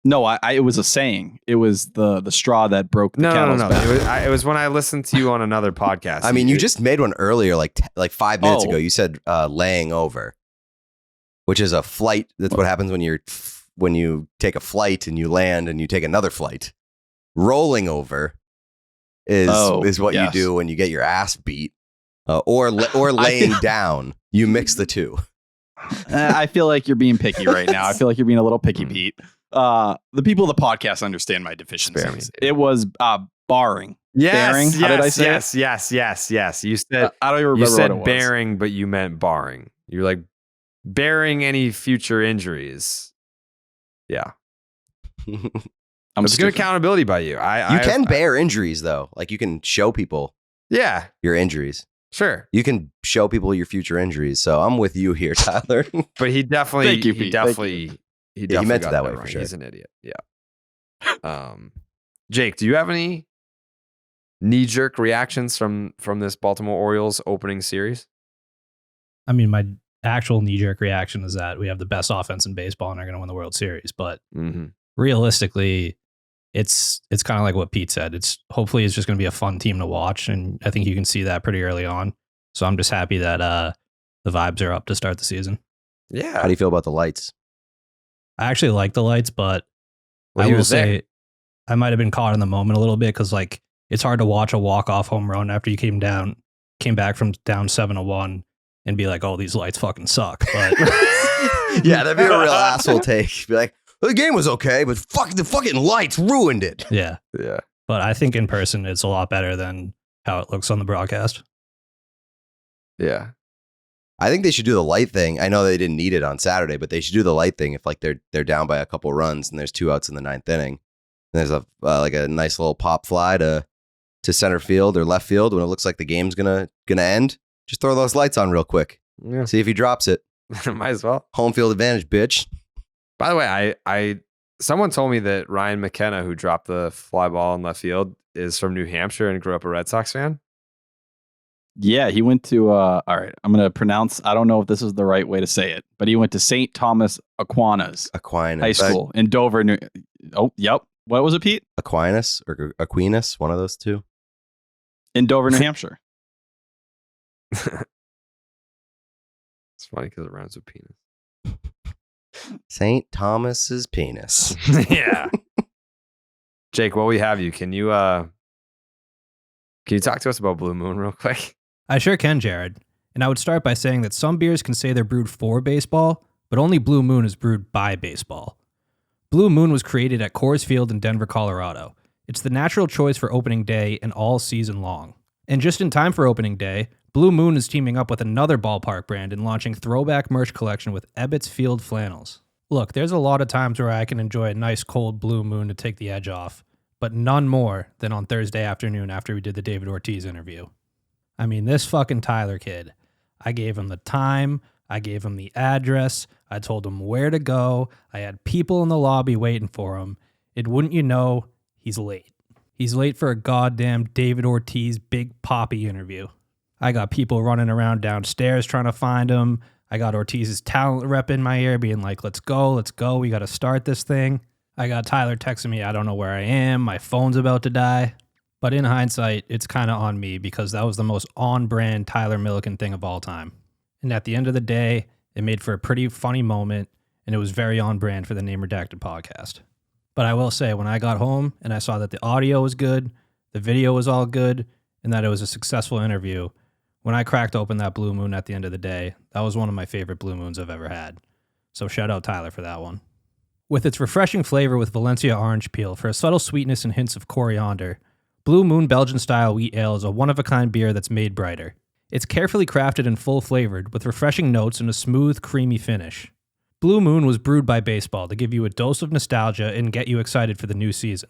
no, it was a saying. It was the straw that broke the camel's back. It was when I listened to you on another podcast. I mean, you just made one earlier, like 5 minutes ago. You said laying over, which is a flight. That's what happens when you take a flight and you land and you take another flight. Rolling over is what you do when you get your ass beat, or laying down. You mix the two. I feel like you're being picky right now. I feel like you're being a little picky, Pete. The people of the podcast understand my deficiencies. It was barring. Bearing? How did I say yes. You said I don't even remember you said what it was. bearing, but you meant barring. You're like bearing any future injuries. Yeah. It's good accountability by you. You can bear injuries though. Like you can show people your injuries. Sure. You can show people your future injuries. So I'm with you here, Tyler. But he definitely Thank you, he Pete. definitely he meant it that way right. for sure. He's an idiot. Yeah. Jake, do you have any knee-jerk reactions from this Baltimore Orioles opening series? I mean, my actual knee-jerk reaction is that we have the best offense in baseball and are going to win the World Series. But realistically, it's kind of like what Pete said. Hopefully it's just going to be a fun team to watch, and I think you can see that pretty early on. So I'm just happy that the vibes are up to start the season. Yeah. How do you feel about the lights? I actually like the lights, but I will say I might have been caught in the moment a little bit because like it's hard to watch a walk-off home run after you came back from down 7-1 and be like, oh, these lights fucking suck. But yeah, that'd be a real asshole take. Be like, the game was okay, but the fucking lights ruined it. Yeah. Yeah. But I think in person it's a lot better than how it looks on the broadcast. Yeah. I think they should do the light thing. I know they didn't need it on Saturday, but they should do the light thing if like they're down by a couple runs and there's 2 outs in the 9th inning. And there's a like a nice little pop fly to center field or left field when it looks like the game's gonna end. Just throw those lights on real quick. Yeah. See if he drops it. Might as well. Home field advantage, bitch. By the way, I someone told me that Ryan McKenna, who dropped the fly ball in left field, is from New Hampshire and grew up a Red Sox fan. Yeah, he went to, all right, I'm going to pronounce, I don't know if this is the right way to say it, but he went to St. Thomas Aquinas High School in Dover, yep. What was it, Pete? Aquinas or Aquinas, one of those two. In Dover, New Hampshire. It's funny because it rhymes with penis. St. Thomas's penis. Yeah. Jake, while we have you, can you talk to us about Blue Moon real quick? I sure can, Jared. And I would start by saying that some beers can say they're brewed for baseball, but only Blue Moon is brewed by baseball. Blue Moon was created at Coors Field in Denver, Colorado. It's the natural choice for opening day and all season long. And just in time for opening day, Blue Moon is teaming up with another ballpark brand and launching throwback merch collection with Ebbets Field flannels. Look, there's a lot of times where I can enjoy a nice cold Blue Moon to take the edge off, but none more than on Thursday afternoon after we did the David Ortiz interview. I mean, this fucking Tyler kid, I gave him the time, I gave him the address, I told him where to go, I had people in the lobby waiting for him, and wouldn't you know, he's late. He's late for a goddamn David Ortiz Big Papi interview. I got people running around downstairs trying to find him. I got Ortiz's talent rep in my ear being like, let's go, we got to start this thing. I got Tyler texting me, I don't know where I am, my phone's about to die. But in hindsight, it's kind of on me because that was the most on-brand Tyler Milliken thing of all time. And at the end of the day, it made for a pretty funny moment, and it was very on-brand for the Name Redacted podcast. But I will say, when I got home and I saw that the audio was good, the video was all good, and that it was a successful interview. When I cracked open that Blue Moon at the end of the day, that was one of my favorite Blue Moons I've ever had. So shout out Tyler for that one. With its refreshing flavor with Valencia orange peel for a subtle sweetness and hints of coriander, Blue Moon Belgian-style wheat ale is a one-of-a-kind beer that's made brighter. It's carefully crafted and full-flavored with refreshing notes and a smooth, creamy finish. Blue Moon was brewed by baseball to give you a dose of nostalgia and get you excited for the new season.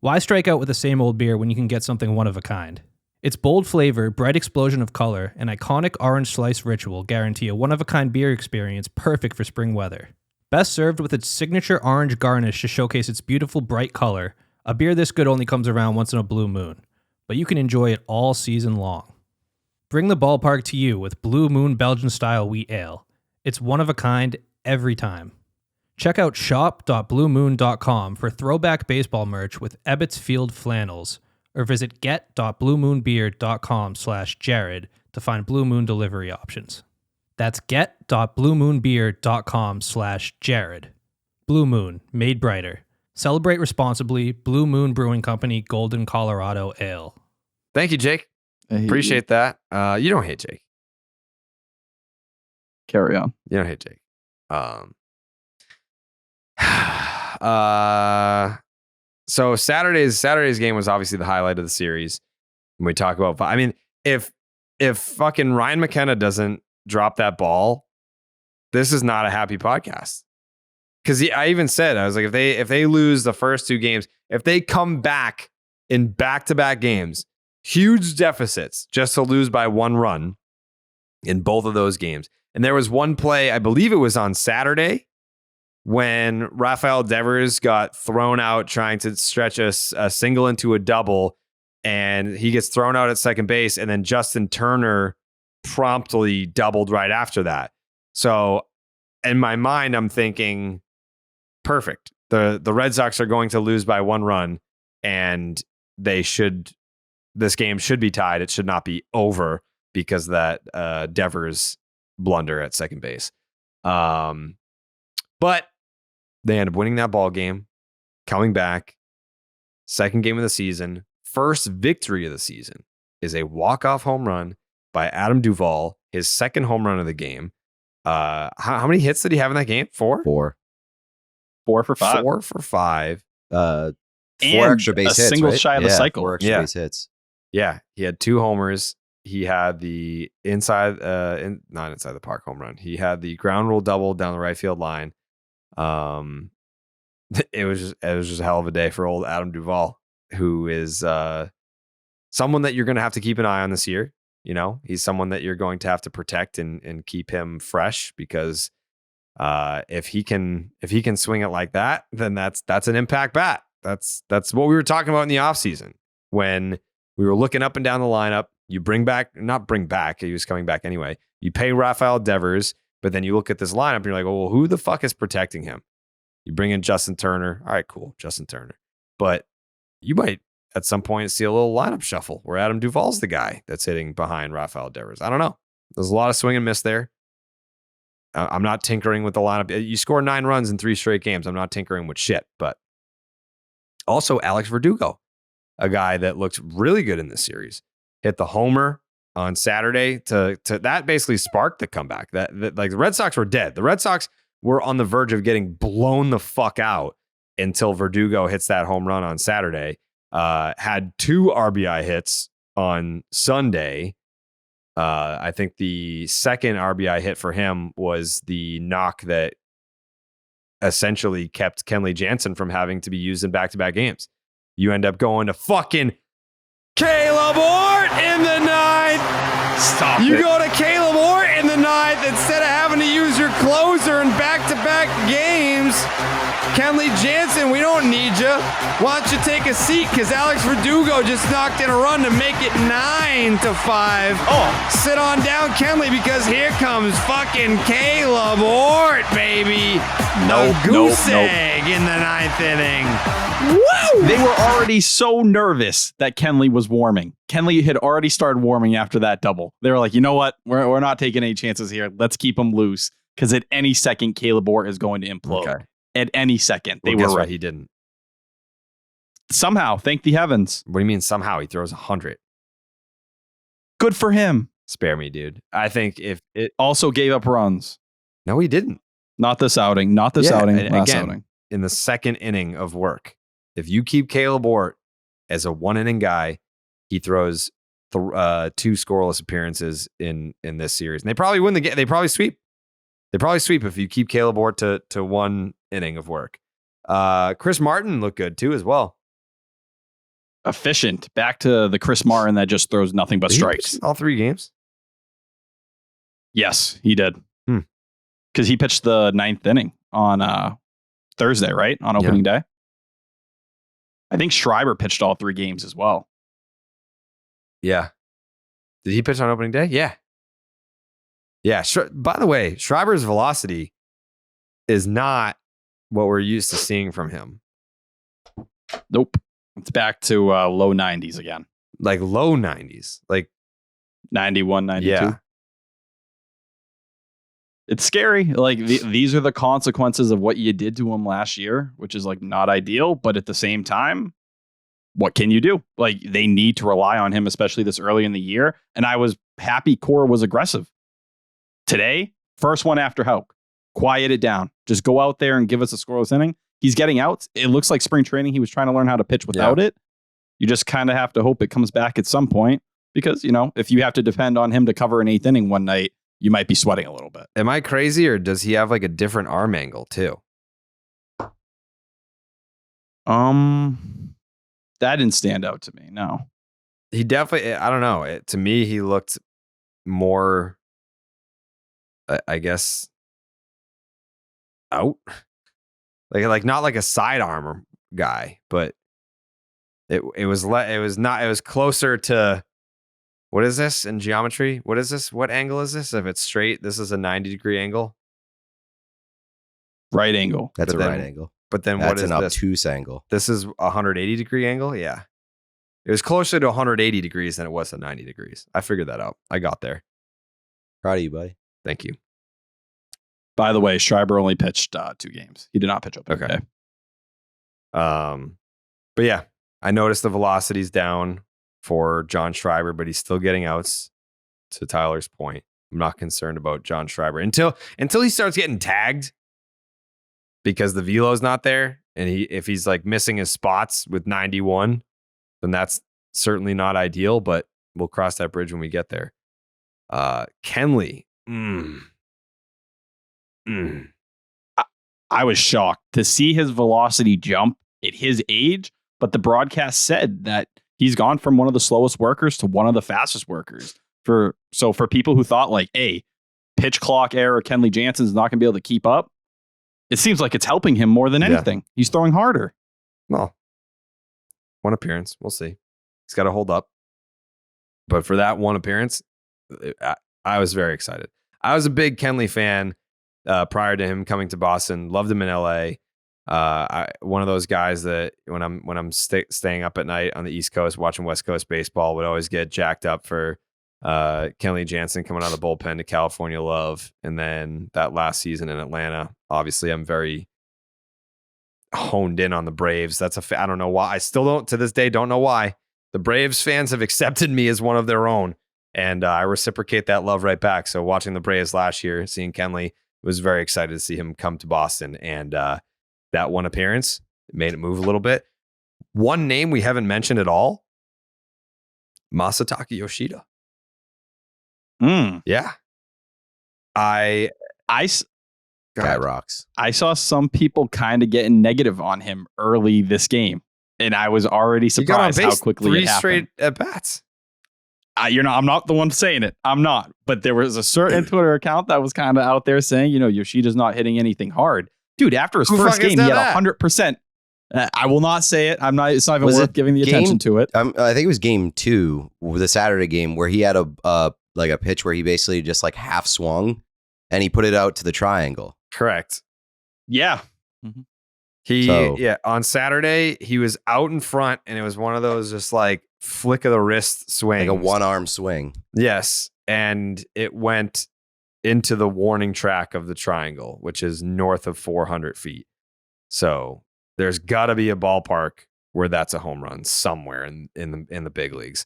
Why strike out with the same old beer when you can get something one-of-a-kind? Its bold flavor, bright explosion of color, and iconic orange slice ritual guarantee a one-of-a-kind beer experience perfect for spring weather. Best served with its signature orange garnish to showcase its beautiful bright color, a beer this good only comes around once in a blue moon, but you can enjoy it all season long. Bring the ballpark to you with Blue Moon Belgian-style wheat ale. It's one-of-a-kind every time. Check out shop.bluemoon.com for throwback baseball merch with Ebbets Field flannels, or visit get.bluemoonbeer.com/Jared to find Blue Moon delivery options. That's get.bluemoonbeer.com/Jared. Blue Moon, made brighter. Celebrate responsibly. Blue Moon Brewing Company, Golden, Colorado Ale. Thank you, Jake. Appreciate that. You don't hate Jake. Carry on. You don't hate Jake. So Saturday's game was obviously the highlight of the series. When we talk about, I mean, if fucking Ryan McKenna doesn't drop that ball, this is not a happy podcast. Because I even said, I was like, if they lose the first two games, if they come back in back-to-back games, huge deficits just to lose by one run in both of those games. And there was one play, I believe it was on Saturday, when Rafael Devers got thrown out trying to stretch a single into a double, and he gets thrown out at second base, and then Justin Turner promptly doubled right after that. So in my mind, I'm thinking, perfect. The Red Sox are going to lose by one run, and this game should be tied. It should not be over because of that Devers blunder at second base. But they end up winning that ball game, coming back. Second game of the season, first victory of the season is a walk-off home run by Adam Duvall, his second home run of the game. How many hits did he have in that game? 4? 4. 4 for 5. 4 for 5. 4 extra base hits. A single right? shy of the cycle. 4 extra base hits. Yeah, he had 2 homers. He had the not inside the park home run. He had the ground rule double down the right field line. It was just a hell of a day for old Adam Duvall, who is someone that you're going to have to keep an eye on this year. You know, he's someone that you're going to have to protect and keep him fresh, because if he can swing it like that, then that's an impact bat. That's what we were talking about in the offseason when we were looking up and down the lineup. You not bring back, he was coming back anyway. You pay Rafael Devers, but then you look at this lineup and you're like, well, who the fuck is protecting him? You bring in Justin Turner. All right, cool, Justin Turner. But you might at some point see a little lineup shuffle where Adam Duvall's the guy that's hitting behind Rafael Devers. I don't know. There's a lot of swing and miss there. I'm not tinkering with the lineup. You score 9 runs in 3 straight games. I'm not tinkering with shit. But also Alex Verdugo, a guy that looked really good in this series, hit the homer on Saturday to that basically sparked the comeback. That like the Red Sox were dead. The Red Sox were on the verge of getting blown the fuck out until Verdugo hits that home run on Saturday. Had 2 RBI hits on Sunday. I think the second RBI hit for him was the knock that essentially kept Kenley Jansen from having to be used in back-to-back games. You end up going to fucking Caleb Ort in the 9th. Stop you it. go to Caleb Ort in the 9th instead of having to use your closer in back-to-back games. Kenley Jansen, we don't need you. Why don't you take a seat? Because Alex Verdugo just knocked in a run to make it 9-5. Oh, sit on down, Kenley, because here comes fucking Caleb Ort, baby. No goose egg in the 9th inning. Woo! They were already so nervous that Kenley was warming. Kenley had already started warming after that double. They were like, you know what? We're not taking any chances here. Let's keep him loose, because at any second, Caleb Ort is going to implode. Okay. At any second. They were right. He didn't. Somehow, thank the heavens. What do you mean somehow? He throws 100. Good for him. Spare me, dude. I think if it also gave up runs. No, he didn't. Not this outing. Not this outing. Last again, outing. In the second inning of work, if you keep Caleb Ort as a 1 inning guy, he throws 2 scoreless appearances in this series. And they probably win the game. They probably sweep. They probably sweep if you keep Caleb Ort to 1 inning of work. Chris Martin looked good too as well. Efficient. Back to the Chris Martin that just throws nothing but strikes. All 3 games? Yes, he did. Because he pitched the 9th inning on Thursday, right? On opening day. I think Schreiber pitched all 3 games as well. Yeah. Did he pitch on opening day? Yeah. Yeah. By the way, Schreiber's velocity is not what we're used to seeing from him. Nope. It's back to low 90s again. Like low 90s. Like 91, 92. Yeah. It's scary. Like these are the consequences of what you did to him last year, which is like not ideal. But at the same time, what can you do? Like they need to rely on him, especially this early in the year. And I was happy Cora was aggressive. Today, first one after Houck. Quiet it down. Just go out there and give us a scoreless inning. He's getting outs. It looks like spring training. He was trying to learn how to pitch without it. You just kind of have to hope it comes back at some point because, if you have to depend on him to cover an 8th inning one night, you might be sweating a little bit. Am I crazy or does he have like a different arm angle too? That didn't stand out to me. No. He definitely, I don't know. To me, he looked more, I guess, out. Like not like a sidearm guy, but it was closer to, what is this in geometry? What is this? What angle is this? If it's straight, this is a 90-degree angle. Right angle. That's a right angle. But then that's what is an this? obtuse angle. This is a 180-degree angle? Yeah. It was closer to 180 degrees than it was to 90 degrees. I figured that out. I got there. Proud of you, buddy. Thank you. By the way, Schreiber only pitched 2 games. He did not pitch opening day. But yeah, I noticed the velocity's down for John Schreiber, but he's still getting outs. To Tyler's point, I'm not concerned about John Schreiber until he starts getting tagged because the velo's not there, and if he's like missing his spots with 91, then that's certainly not ideal. But we'll cross that bridge when we get there. Kenley. I was shocked to see his velocity jump at his age, but the broadcast said that he's gone from one of the slowest workers to one of the fastest workers. For people who thought like, hey, pitch clock error, Kenley Jansen's not going to be able to keep up, it seems like it's helping him more than anything. Yeah. He's throwing harder. Well, one appearance. We'll see. He's got to hold up. But for that one appearance, I was very excited. I was a big Kenley fan prior to him coming to Boston. Loved him in LA. One of those guys that when I'm staying up at night on the East Coast watching West Coast baseball would always get jacked up for Kenley Jansen coming out of the bullpen to California Love, and then that last season in Atlanta. Obviously, I'm very honed in on the Braves. I don't know why. I still don't to this day don't know why. The Braves fans have accepted me as one of their own, and I reciprocate that love right back. So watching the Braves last year, seeing Kenley, was very excited to see him come to Boston, and that one appearance made it move a little bit. One name we haven't mentioned at all, Masataka Yoshida. Yeah. Guy rocks. I saw some people kind of getting negative on him early this game, and I was already surprised how quickly it happened. 3 straight at bats. I'm not the one saying it. I'm not. But there was a certain Twitter account that was kind of out there saying, Yoshida's not hitting anything hard. Dude, after his first game, he had 100%. I will not say it. It's not even worth giving the attention to it. I think it was game 2, the Saturday game, where he had a pitch where he basically just like half swung and he put it out to the triangle. Correct. Yeah. Mm-hmm. On Saturday, he was out in front and it was one of those just like flick of the wrist swings. Like a one-arm swing. Yes. And it went into the warning track of the triangle, which is north of 400 feet. So there's got to be a ballpark where that's a home run somewhere in the big leagues.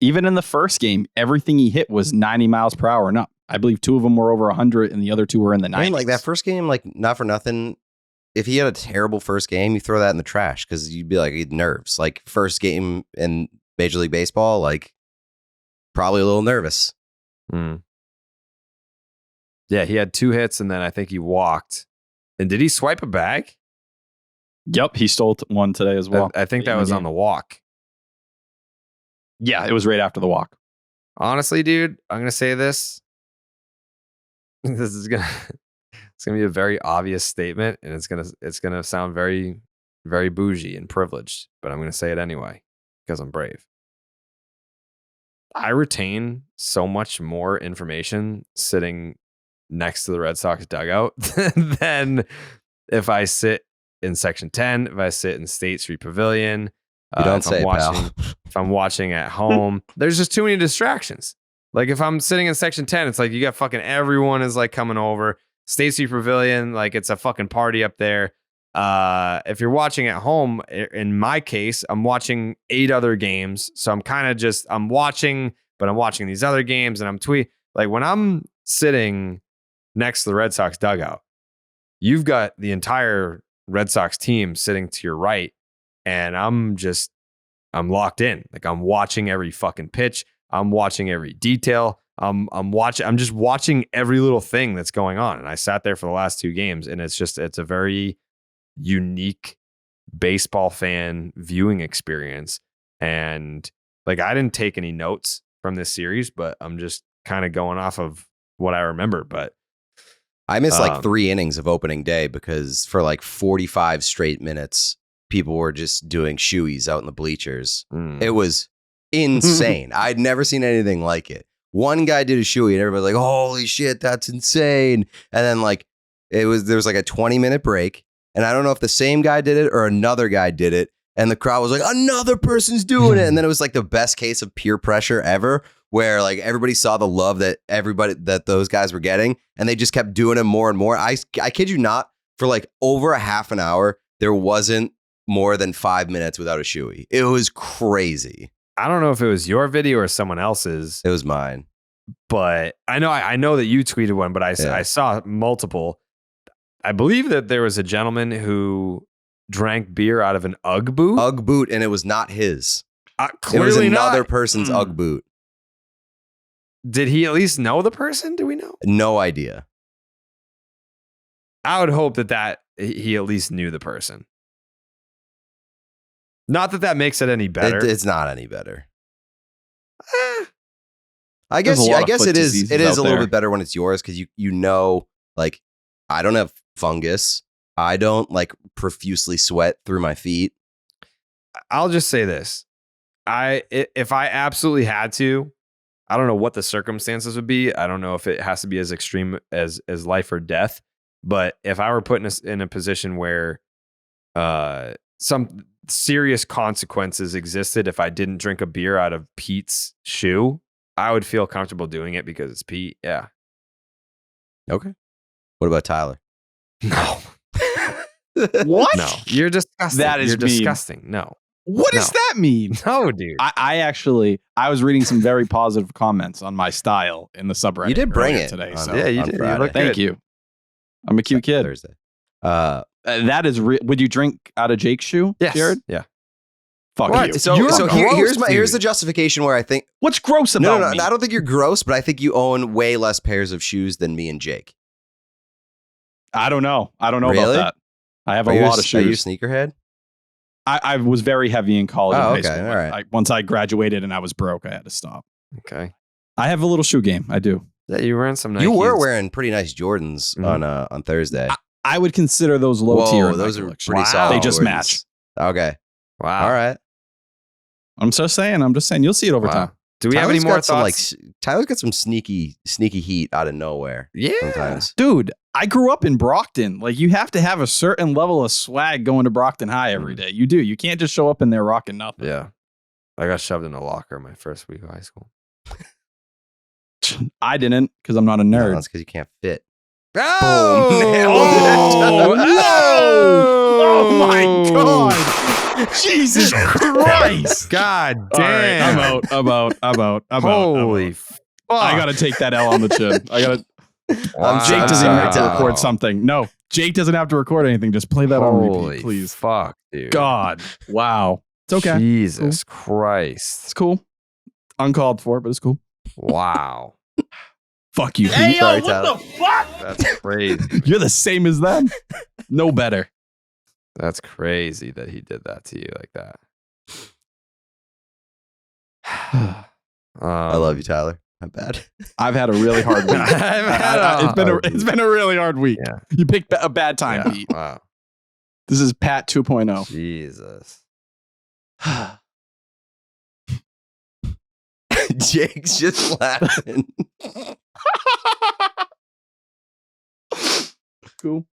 Even in the first game, everything he hit was 90 miles per hour and up. I believe 2 of them were over 100 and the other 2 were in the 90s. I mean, like that first game, like not for nothing. If he had a terrible first game, you throw that in the trash because you'd be like, nerves. Like first game in Major League Baseball, like probably a little nervous. Yeah, he had 2 hits and then I think he walked. And did he swipe a bag? Yep, he stole one today as well. I think that was on the walk. Yeah, it was right after the walk. Honestly, dude, I'm gonna say this. This is gonna be a very obvious statement, and it's gonna sound very, very bougie and privileged, but I'm gonna say it anyway because I'm brave. I retain so much more information sitting next to the Red Sox dugout than if I sit in Section 10, if I sit in State Street Pavilion. You don't say, pal. If I'm watching at home, there's just too many distractions. Like if I'm sitting in Section 10, it's like you got fucking everyone is like coming over. State Street Pavilion, like it's a fucking party up there. If you're watching at home, in my case, I'm watching 8 other games. So I'm kind of just, I'm watching these other games and I'm like when I'm sitting next to the Red Sox dugout, you've got the entire Red Sox team sitting to your right. And I'm locked in. Like I'm watching every fucking pitch. I'm watching every detail. I'm just watching every little thing that's going on. And I sat there for the last 2 games and it's a very unique baseball fan viewing experience. And like, I didn't take any notes from this series, but I'm just kind of going off of what I remember. But I missed like 3 innings of opening day because for like 45 straight minutes, people were just doing shoeies out in the bleachers. It was insane. I'd never seen anything like it. One guy did a shoey and everybody's like, holy shit, that's insane. And then like there was like a 20-minute break. And I don't know if the same guy did it or another guy did it. And the crowd was like, another person's doing it. And then it was like the best case of peer pressure ever, where like everybody saw the love that those guys were getting. And they just kept doing it more and more. I kid you not, for like over a half an hour, there wasn't more than 5 minutes without a shoey. It was crazy. I don't know if it was your video or someone else's. It was mine. But I know that you tweeted one, but I saw multiple. I believe that there was a gentleman who drank beer out of an Ugg boot. Ugg boot, and it was not his. Clearly it was another not. person's Ugg boot. Did he at least know the person? Do we know? No idea. I would hope that he at least knew the person. Not that makes it any better. It's not any better. I guess it is. It is a little bit better when it's yours because you know, like I don't have fungus. I don't like profusely sweat through my feet. I'll just say this: if I absolutely had to, I don't know what the circumstances would be. I don't know if it has to be as extreme as life or death. But if I were put in a position where some serious consequences existed if I didn't drink a beer out of Pete's shoe, I would feel comfortable doing it because it's Pete. Yeah. Okay. What about Tyler? No. What? No. You're disgusting. You're disgusting. No. What does that mean? No, dude. I was reading some very positive comments on my style in the subreddit. You did bring it today. So yeah, you did. You look Thank good. you. I'm a cute kid. Thursday. That is would you drink out of Jake's shoe, yes. Jared? Yeah. Fuck what? you. So here's the justification where I think what's gross about me? No, I don't think you're gross, but I think you own way less pairs of shoes than me and Jake. I don't know Really? about that. I have a lot of shoes. Are you a sneakerhead? I was very heavy in college and high school. All right. Once I graduated and I was broke, I had to stop. Okay. I have a little shoe game. I do. Yeah, you were in some Nikes. You were wearing pretty nice Jordans on Thursday. I would consider those low tier. Those are pretty solid. They just Jordans. match. Okay. Wow. All right. I'm just saying. You'll see it over time. Do we have any more thoughts? Tyler's got some sneaky heat out of nowhere. Yeah. Sometimes. Dude, I grew up in Brockton. Like, you have to have a certain level of swag going to Brockton High every day. You do. You can't just show up in there rocking nothing. Yeah. I got shoved in a locker my first week of high school. I didn't because I'm not a nerd. No, that's because you can't fit. Oh, Oh, no! Oh my God. Jesus Christ. God damn. Right, I'm out. Holy fuck. I got to take that L on the chin. Wow. Jake doesn't even have to record something. No, Jake doesn't have to record anything. Just play that on repeat, please. Fuck, dude. God. Wow. It's okay. Jesus Christ. It's cool. Uncalled for, but it's cool. Wow. Fuck you. Hey, Sorry, yo, what Tyler. the fuck? That's crazy. You're the same as them. No better. That's crazy that he did that to you like that. I love you, Tyler. I'm bad. I've had a really hard week. It's been a really hard week. Yeah. You picked a bad time, Pete. Wow. This is Pat 2.0. Jesus. Jake's just laughing. Cool.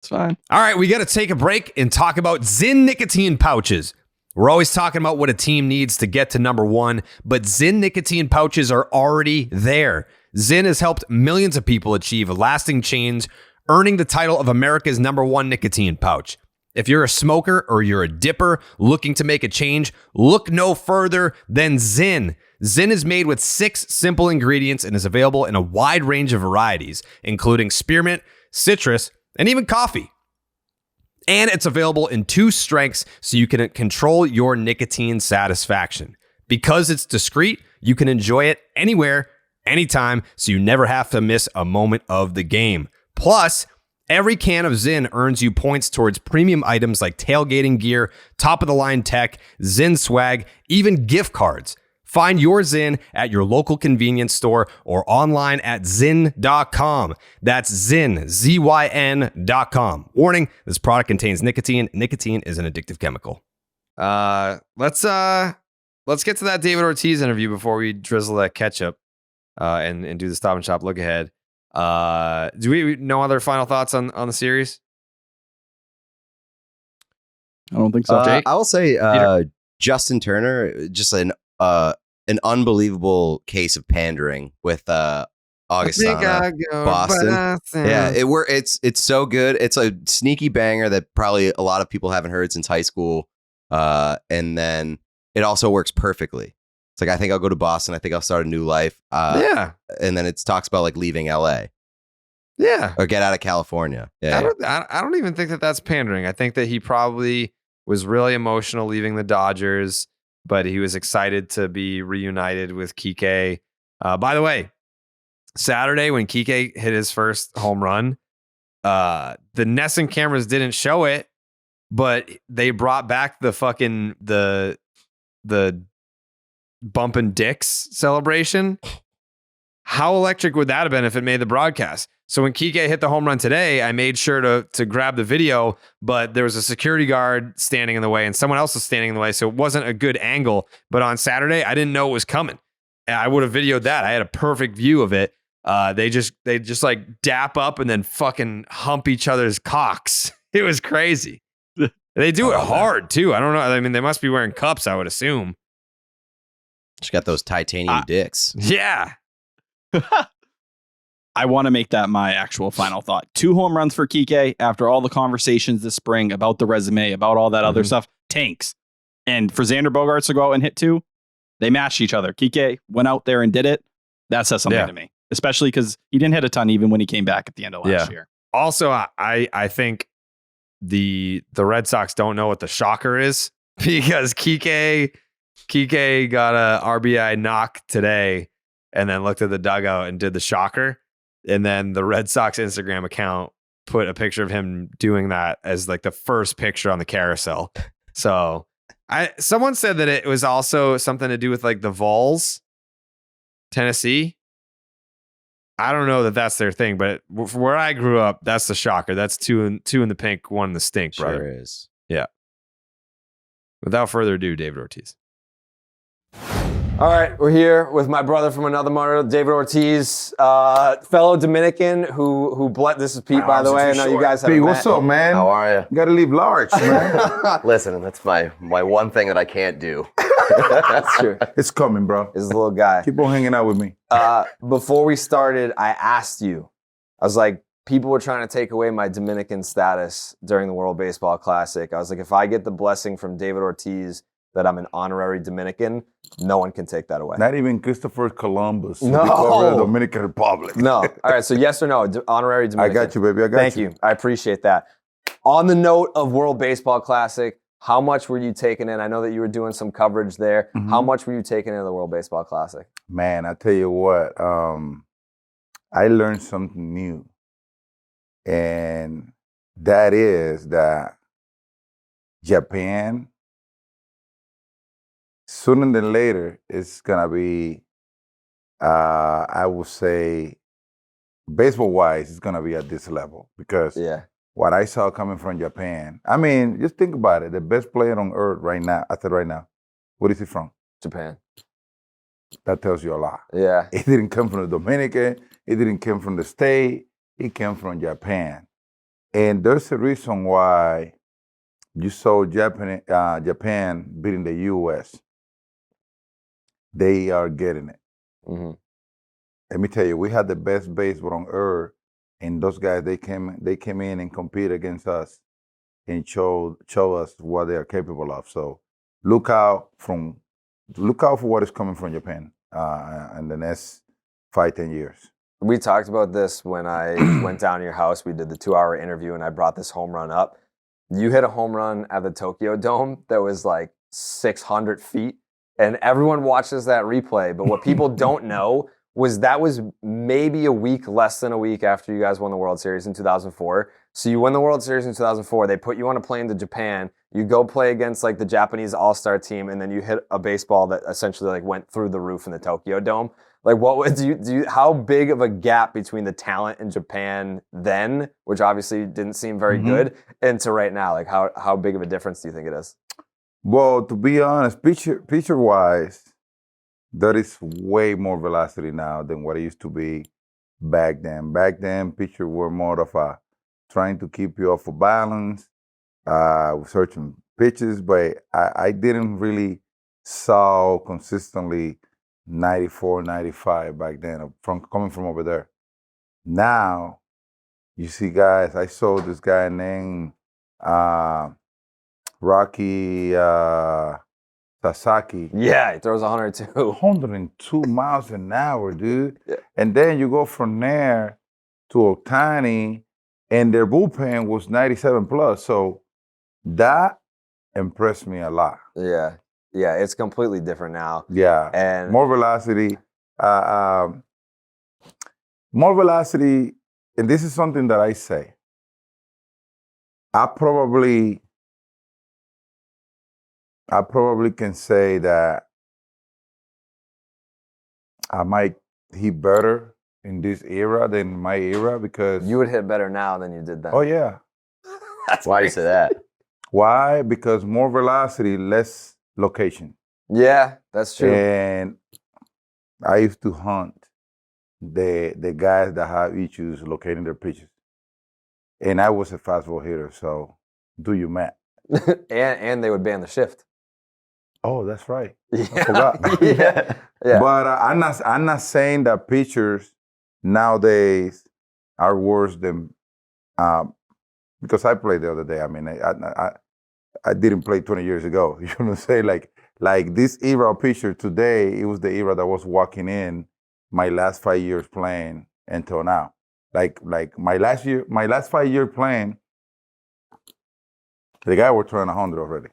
It's fine. All right, we got to take a break and talk about Zyn nicotine pouches. We're always talking about what a team needs to get to number one, but Zyn nicotine pouches are already there. Zyn has helped millions of people achieve lasting change, earning the title of America's number one nicotine pouch. If you're a smoker or you're a dipper looking to make a change, look no further than Zyn. Zyn is made with 6 simple ingredients and is available in a wide range of varieties, including spearmint, citrus, and even coffee. And it's available in 2 strengths so you can control your nicotine satisfaction. Because it's discreet, you can enjoy it anywhere, anytime, so you never have to miss a moment of the game. Plus, every can of Zyn earns you points towards premium items like tailgating gear, top-of-the-line tech, Zyn swag, even gift cards. Find your Zyn at your local convenience store or online at Zyn.com. That's Zyn, ZYN.com. Warning, this product contains nicotine. Nicotine is an addictive chemical. Let's get to that David Ortiz interview before we drizzle that ketchup and do the Stop and Shop look ahead. Do we no other final thoughts on the series? I don't think so. Jake? I will say Justin Turner, just an unbelievable case of pandering with Augustana, Boston. Yeah, it's so good. It's a sneaky banger that probably a lot of people haven't heard since high school. And then it also works perfectly. It's like, I think I'll go to Boston. I think I'll start a new life. Yeah. And then it talks about like leaving LA. Yeah. Or get out of California. Yeah. I don't even think that that's pandering. I think that he probably was really emotional leaving the Dodgers, but he was excited to be reunited with Kike. By the way, Saturday when Kike hit his first home run, the Nesson cameras didn't show it, but they brought back the fucking the bumping dicks celebration. How electric would that have been if it made the broadcast? So when Kike hit the home run today, I made sure to grab the video, but there was a security guard standing in the way and someone else was standing in the way, so it wasn't a good angle. But on Saturday, I didn't know it was coming. And I would have videoed that. I had a perfect view of it. They just like dap up and then fucking hump each other's cocks. It was crazy. They do it hard too. I don't know. I mean, they must be wearing cups, I would assume. She got those titanium dicks. Yeah. I want to make that my actual final thought. 2 home runs for Kike after all the conversations this spring about the resume, about all that other stuff. Tanks. And for Xander Bogaerts to go out and hit 2, they matched each other. Kike went out there and did it. That says something to me, especially because he didn't hit a ton even when he came back at the end of last year. Also, I think the Red Sox don't know what the shocker is because Kike got a RBI knock today and then looked at the dugout and did the shocker. And then the Red Sox Instagram account put a picture of him doing that as like the first picture on the carousel. So someone said that it was also something to do with like the Vols, Tennessee. I don't know that that's their thing, but where I grew up, that's the shocker. That's two in the pink, 1 in the stink, brother. Sure is. Yeah. Without further ado, David Ortiz. All right, we're here with my brother from another mother, David Ortiz, fellow Dominican who this is Pete, by the way. I know you guys have Pete, met. what's up, man? How are you? You gotta leave large, man. Listen, that's my one thing that I can't do. That's true. It's coming, bro. This is a little guy. Keep on hanging out with me. Before we started, I asked you, I was like, people were trying to take away my Dominican status during the World Baseball Classic. I was like, if I get the blessing from David Ortiz that I'm an honorary Dominican, no one can take that away. Not even Christopher Columbus. No. The Dominican Republic. No. All right, so yes or no, honorary Dominican. I got you, baby. Thank you. I appreciate that. On the note of World Baseball Classic, how much were you taking in? I know that you were doing some coverage there. Mm-hmm. How much were you taking in the World Baseball Classic? Man, I tell you what, I learned something new. And that is that Japan, sooner than later, it's going to be, I would say, baseball-wise, it's going to be at this level. Because what I saw coming from Japan, I mean, just think about it. The best player on earth right now, what is he from? Japan. That tells you a lot. Yeah. It didn't come from the Dominican. It didn't come from the state. It came from Japan. And there's a reason why you saw Japan beating the U.S. They are getting it. Mm-hmm. Let me tell you, we had the best baseball on earth, and those guys, they came in and competed against us and show us what they are capable of. So look out for what is coming from Japan in the next 5-10 years. We talked about this when I went down to your house. We did the 2-hour interview, and I brought this home run up. You hit a home run at the Tokyo Dome that was like 600 feet, and everyone watches that replay. But what people don't know was that was maybe less than a week after you guys won the World Series in 2004. So you win the World Series in 2004. They put you on a plane to Japan. You go play against like the Japanese All-Star team, and then you hit a baseball that essentially like went through the roof in the Tokyo Dome. Like, what would you how big of a gap between the talent in Japan then, which obviously didn't seem very good, and to right now? Like, how big of a difference do you think it is? Well, to be honest, pitcher-wise, there is way more velocity now than what it used to be back then. Back then, pitchers were more of a trying to keep you off of balance, searching pitches, but I didn't really saw consistently 94, 95 back then, coming from over there. Now, you see guys, I saw this guy named Rocky Sasaki. Yeah, he throws 102. 102 miles an hour, dude. Yeah. And then you go from there to Ohtani, and their bullpen was 97 plus. So that impressed me a lot. Yeah. Yeah, it's completely different now. Yeah, and more velocity. More velocity, and this is something that I say. I probably can say that I might hit better in this era than my era because... You would hit better now than you did then. Oh, yeah. That's why you say that. Why? Because more velocity, less location. Yeah, that's true. And I used to hunt the guys that have issues locating their pitches. And I was a fastball hitter, so do your math. and they would ban the shift. Oh, that's right. Yeah. I forgot. Yeah. But I'm not saying that pitchers nowadays are worse than because I played the other day. I mean, I didn't play 20 years ago. You know what I'm saying? Like this era of pitcher today, it was the era that was walking in my last 5 years playing until now. Like my last 5 years playing, the guy was throwing 100 already.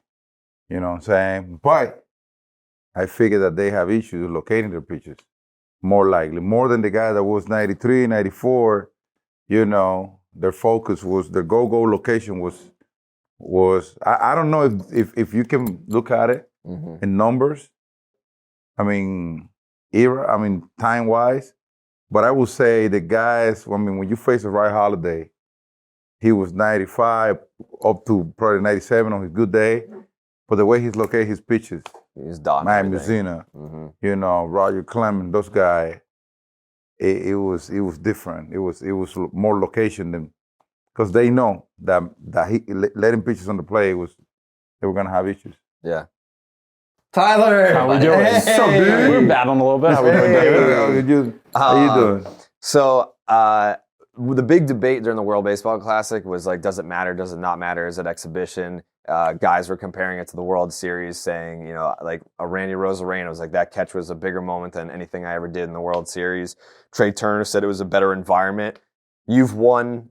You know what I'm saying? But I figured that they have issues locating their pitches. More likely. More than the guy that was 93, 94, you know, their focus was, their go-go location was I don't know if you can look at it in numbers. I mean, time-wise. But I would say the guys, I mean, when you face a Ray Holiday, he was 95 up to probably 97 on his good day. But the way he's located his pitches, he's done. Miami Zena, you know, Roger Clemens, those guys, it was different. It was more location than, because they know that he letting pitches on the play they were gonna have issues. Yeah. Tyler, how we doing? Hey. So we're battling a little bit. How we doing, David? How you doing? So the big debate during the World Baseball Classic was like, does it matter? Does it not matter? Is it exhibition? Guys were comparing it to the World Series, saying, you know, like a Randy Rosarena was like, that catch was a bigger moment than anything I ever did in the World Series. Trey Turner said it was a better environment. You've won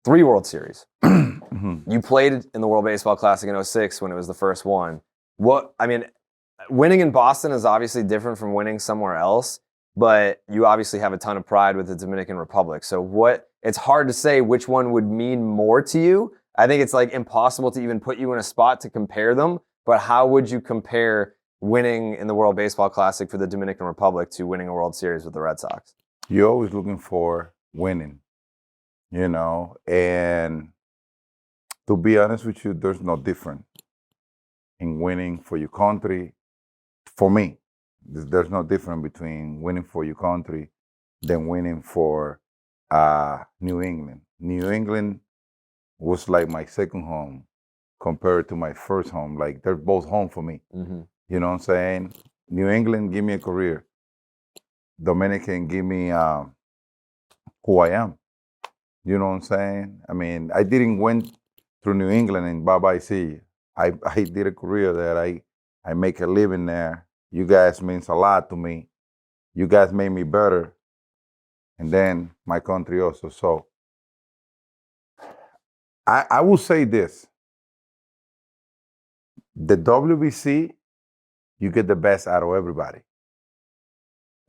3 World Series. You played in the World Baseball Classic in 2006 when it was the first one. Winning in Boston is obviously different from winning somewhere else, but you obviously have a ton of pride with the Dominican Republic. So it's hard to say which one would mean more to you. I think it's like impossible to even put you in a spot to compare them, but how would you compare winning in the World Baseball Classic for the Dominican Republic to winning a World Series with the Red Sox? You're always looking for winning, you know, and to be honest with you, there's no difference in winning for your country. For me, there's no difference between winning for your country than winning for New England. New England was like my second home compared to my first home. Like, they're both home for me. Mm-hmm. You know what I'm saying? New England, give me a career. Dominican, give me who I am. You know what I'm saying? I mean, I didn't went through New England and bye-bye, see you. I did a career there. I make a living there. You guys means a lot to me. You guys made me better. And then my country also. So I will say this. The WBC, you get the best out of everybody.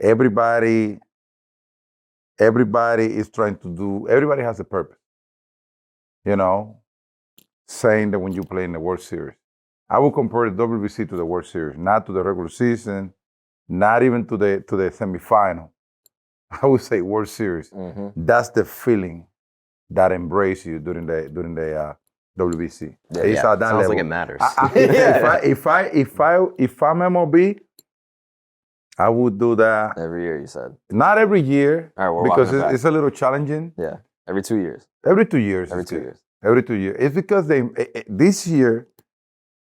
Everybody is trying to do, everybody has a purpose. You know, saying that when you play in the World Series. I will compare the WBC to the World Series, not to the regular season, not even to the semifinal. I would say World Series. Mm-hmm. That's the feeling that embrace you during the WBC. Yeah, it's at that sounds level. Like it matters. If I'm MLB, I would do that every year. You said not every year, all right, because it's a little challenging. Yeah, every 2 years. Every 2 years. Every 2 years. Every 2 years. It's because this year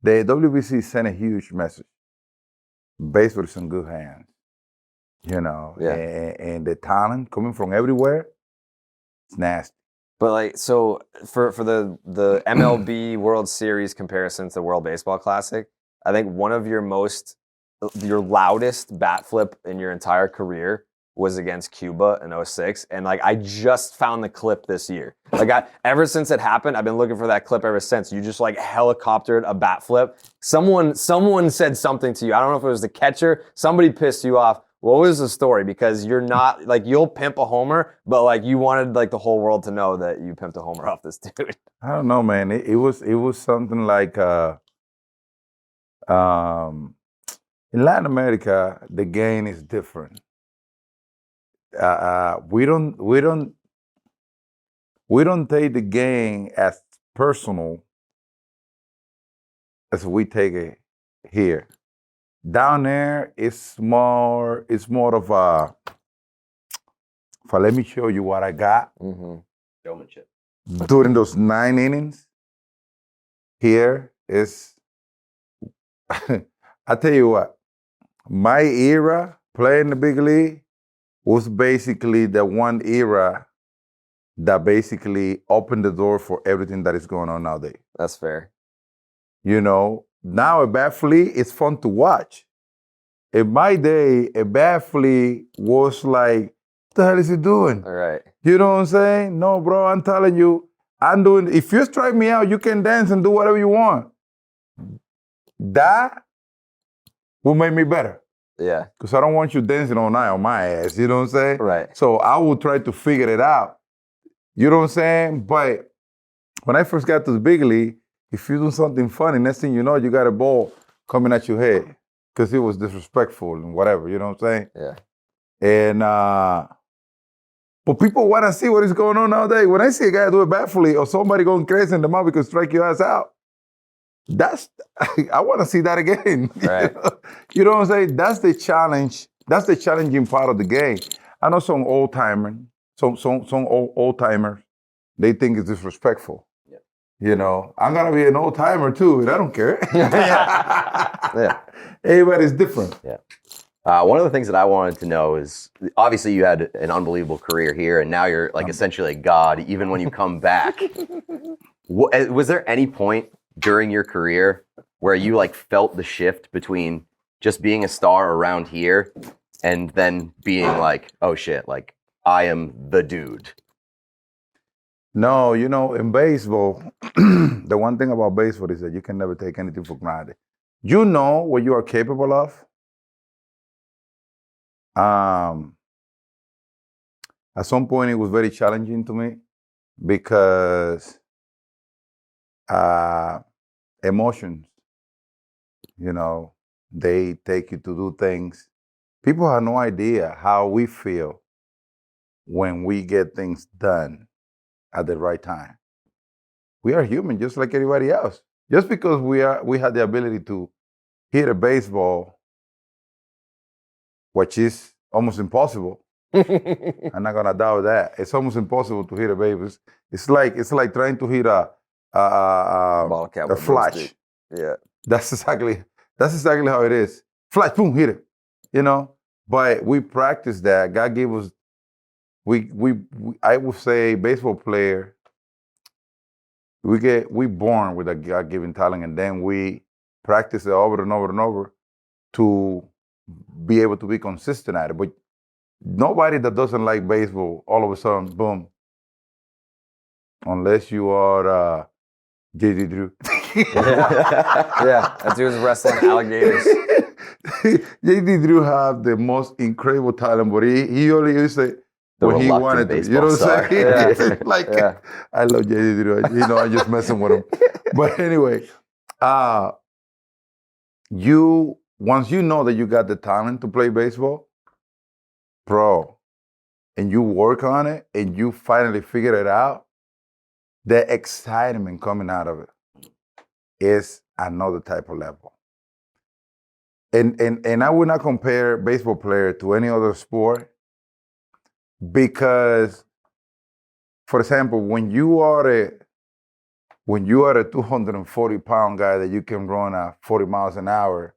the WBC sent a huge message. Baseball is in good hands. You know, and the talent coming from everywhere, it's nasty. But like, so for the MLB World Series comparison to the World Baseball Classic, I think one of your loudest bat flip in your entire career was against Cuba in 2006. And like, I just found the clip this year. Like, ever since it happened, I've been looking for that clip ever since. You just like helicoptered a bat flip. Someone said something to you. I don't know if it was the catcher. Somebody pissed you off. What was the story? Because you're not, like, you'll pimp a homer, but like you wanted like the whole world to know that you pimped a homer off this dude. I don't know, man. It was something like in Latin America, the game is different. We don't take the game as personal as we take it here. Down there, it's more of a. Let me show you what I got. Mm-hmm. Showmanship. During those 9 innings, here is. I tell you what, my era playing the big league was basically the one era that basically opened the door for everything that is going on nowadays. That's fair. You know, now a bat flea is fun to watch. In my day, a bat flea was like, what the hell is he doing? All right. You know what I'm saying? No, bro, I'm telling you, if you strike me out, you can dance and do whatever you want. That will make me better. Yeah. Because I don't want you dancing all night on my ass. You know what I'm saying? Right. So I will try to figure it out. You know what I'm saying? But when I first got to the big league, if you do something funny, next thing you know, you got a ball coming at your head because it was disrespectful and whatever. You know what I'm saying? Yeah. And but people want to see what is going on nowadays. When I see a guy do a bat flea or somebody going crazy in the mouth because strike your ass out, I want to see that again. Right. You know what I'm saying? That's the challenge. That's the challenging part of the game. I know some old-timers, they think it's disrespectful. Yeah. You know, I'm going to be an old-timer too, and I don't care. Yeah. Everybody's different. Yeah. One of the things that I wanted to know is, obviously you had an unbelievable career here, and now you're like essentially a god, even when you come back. Was there any point during your career where you like felt the shift between just being a star around here and then being like, oh shit, like I am the dude? No, in baseball, the one thing about baseball is that you can never take anything for granted. You know what you are capable of. At some point, it was very challenging to me because emotions, they take you to do things. People have no idea how we feel when we get things done at the right time. We are human, just like everybody else. Just because we have the ability to hit a baseball, which is almost impossible. I'm not gonna doubt that. It's almost impossible to hit a baseball. It's like trying to hit a flash. Yeah, that's exactly how it is. Flash, boom, hit it. But we practice that. God gave us. I would say, baseball player. We born with a God-given talent, and then we practice it over and over and over to be able to be consistent at it. But nobody that doesn't like baseball, all of a sudden, boom. Unless you are JD Drew. Yeah, that dude was wrestling alligators. JD Drew have the most incredible talent, but he only used to say when he wanted to. You know what I'm saying? Yeah. I love JD Drew. I'm just messing with him. But anyway, once you know that you got the talent to play baseball, bro, and you work on it and you finally figure it out, the excitement coming out of it is another type of level. And I would not compare baseball player to any other sport because, for example, when you are a 240-pound guy that you can run at 40 miles an hour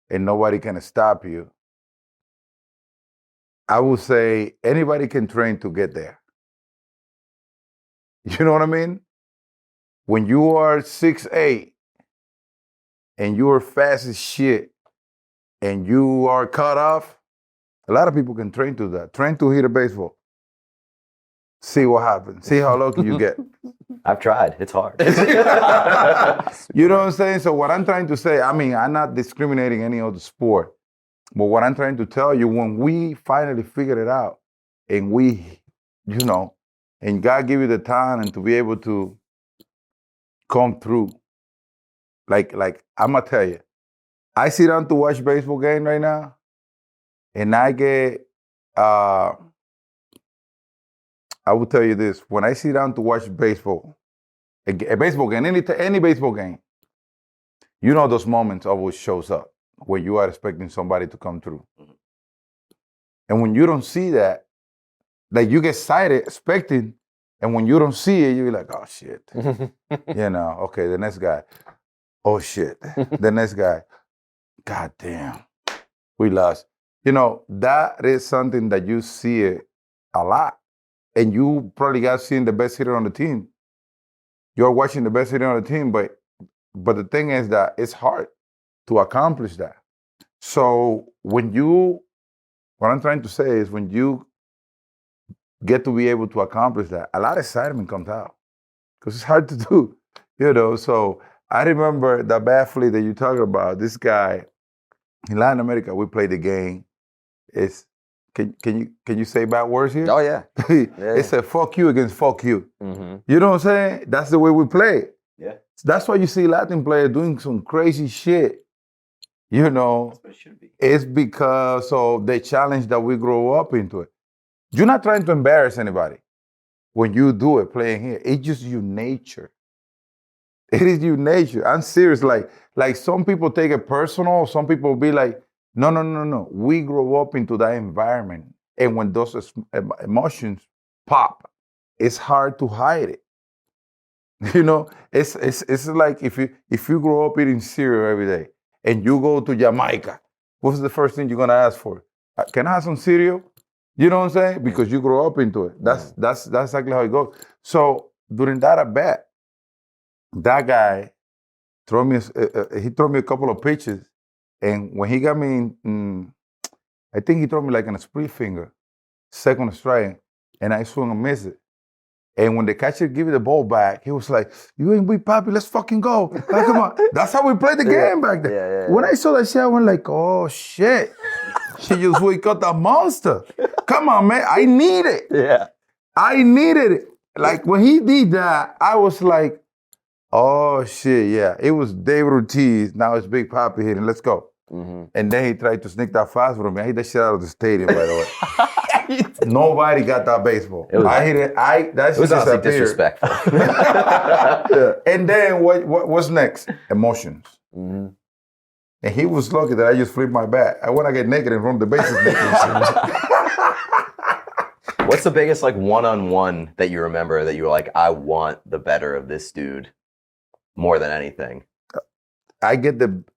and nobody can stop you, I would say anybody can train to get there. You know what I mean? When you are 6'8" and you are fast as shit and you are cut off, a lot of people can train to that. Train to hit a baseball. See what happens. See how lucky you get. I've tried. It's hard. You know what I'm saying? So what I'm trying to say, I'm not discriminating any other sport. But what I'm trying to tell you, when we finally figured it out and and God give you the talent to be able to come through, like I'm going to tell you, I sit down to watch baseball game right now and I get, I will tell you this, when I sit down to watch baseball, a baseball game, any baseball game, those moments always shows up where you are expecting somebody to come through. And when you don't see that, like you get excited, expecting, and when you don't see it, you're like, oh shit. Okay, the next guy. Oh shit. The next guy. God damn. We lost. That is something that you see it a lot. And you probably got seen the best hitter on the team. You're watching the best hitter on the team, but the thing is that it's hard to accomplish that. So what I'm trying to say is when you get to be able to accomplish that, a lot of excitement comes out because it's hard to do, So I remember the bat flea that you talk about. This guy in Latin America, we played the game. Can you say bad words here? Oh yeah. It's a fuck you against fuck you. Mm-hmm. You know what I'm saying? That's the way we play. Yeah. That's why you see Latin players doing some crazy shit. That's what it should be. It's because of the challenge that we grow up into it. You're not trying to embarrass anybody when you do it playing here. It's just your nature. It is your nature. I'm serious. Like some people take it personal. Some people be like, no. We grow up into that environment. And when those emotions pop, it's hard to hide it. It's like if you grow up eating cereal every day and you go to Jamaica, what's the first thing you're gonna ask for? Can I have some cereal? You know what I'm saying? Because you grow up into it. That's exactly how it goes. So during that at bat, that guy threw me a couple of pitches, and when he got me I think he threw me like in a split finger, second strike, and I swung and missed it. And when the catcher gave me the ball back, he was like, "You ain't Big Papi, let's fucking go." Like, come on. That's how we played the game back then. Yeah. When I saw that shit, I went like, "Oh shit." She just wake up that monster. Come on, man. I need it. Yeah. I needed it. Like when he did that, I was like, oh shit, yeah. It was David Ortiz. Now it's Big Papi hitting. Let's go. Mm-hmm. And then he tried to sneak that fast from me. I hit that shit out of the stadium, by the way. Nobody got that baseball. I hit it. That was honestly disrespectful. Yeah. And then what's next? Emotions. Mm-hmm. And he was lucky that I just flipped my bat. I want to get naked and run the bases naked. What's the biggest like one-on-one that you remember that you were like, I want the better of this dude more than anything?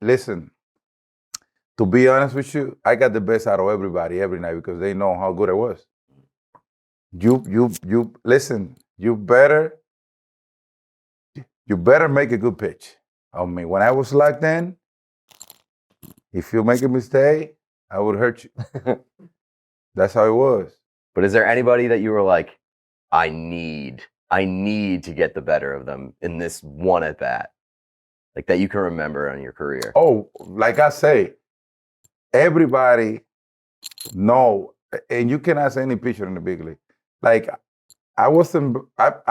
Listen, to be honest with you, I got the best out of everybody every night because they know how good I was. Listen, you better make a good pitch. I mean, when I was locked in, if you make a mistake, I would hurt you. That's how it was. But is there anybody that you were like, I need to get the better of them in this one at bat? Like that you can remember in your career? Oh, like I say, everybody know, and you can ask any pitcher in the big league. Like I wasn't, how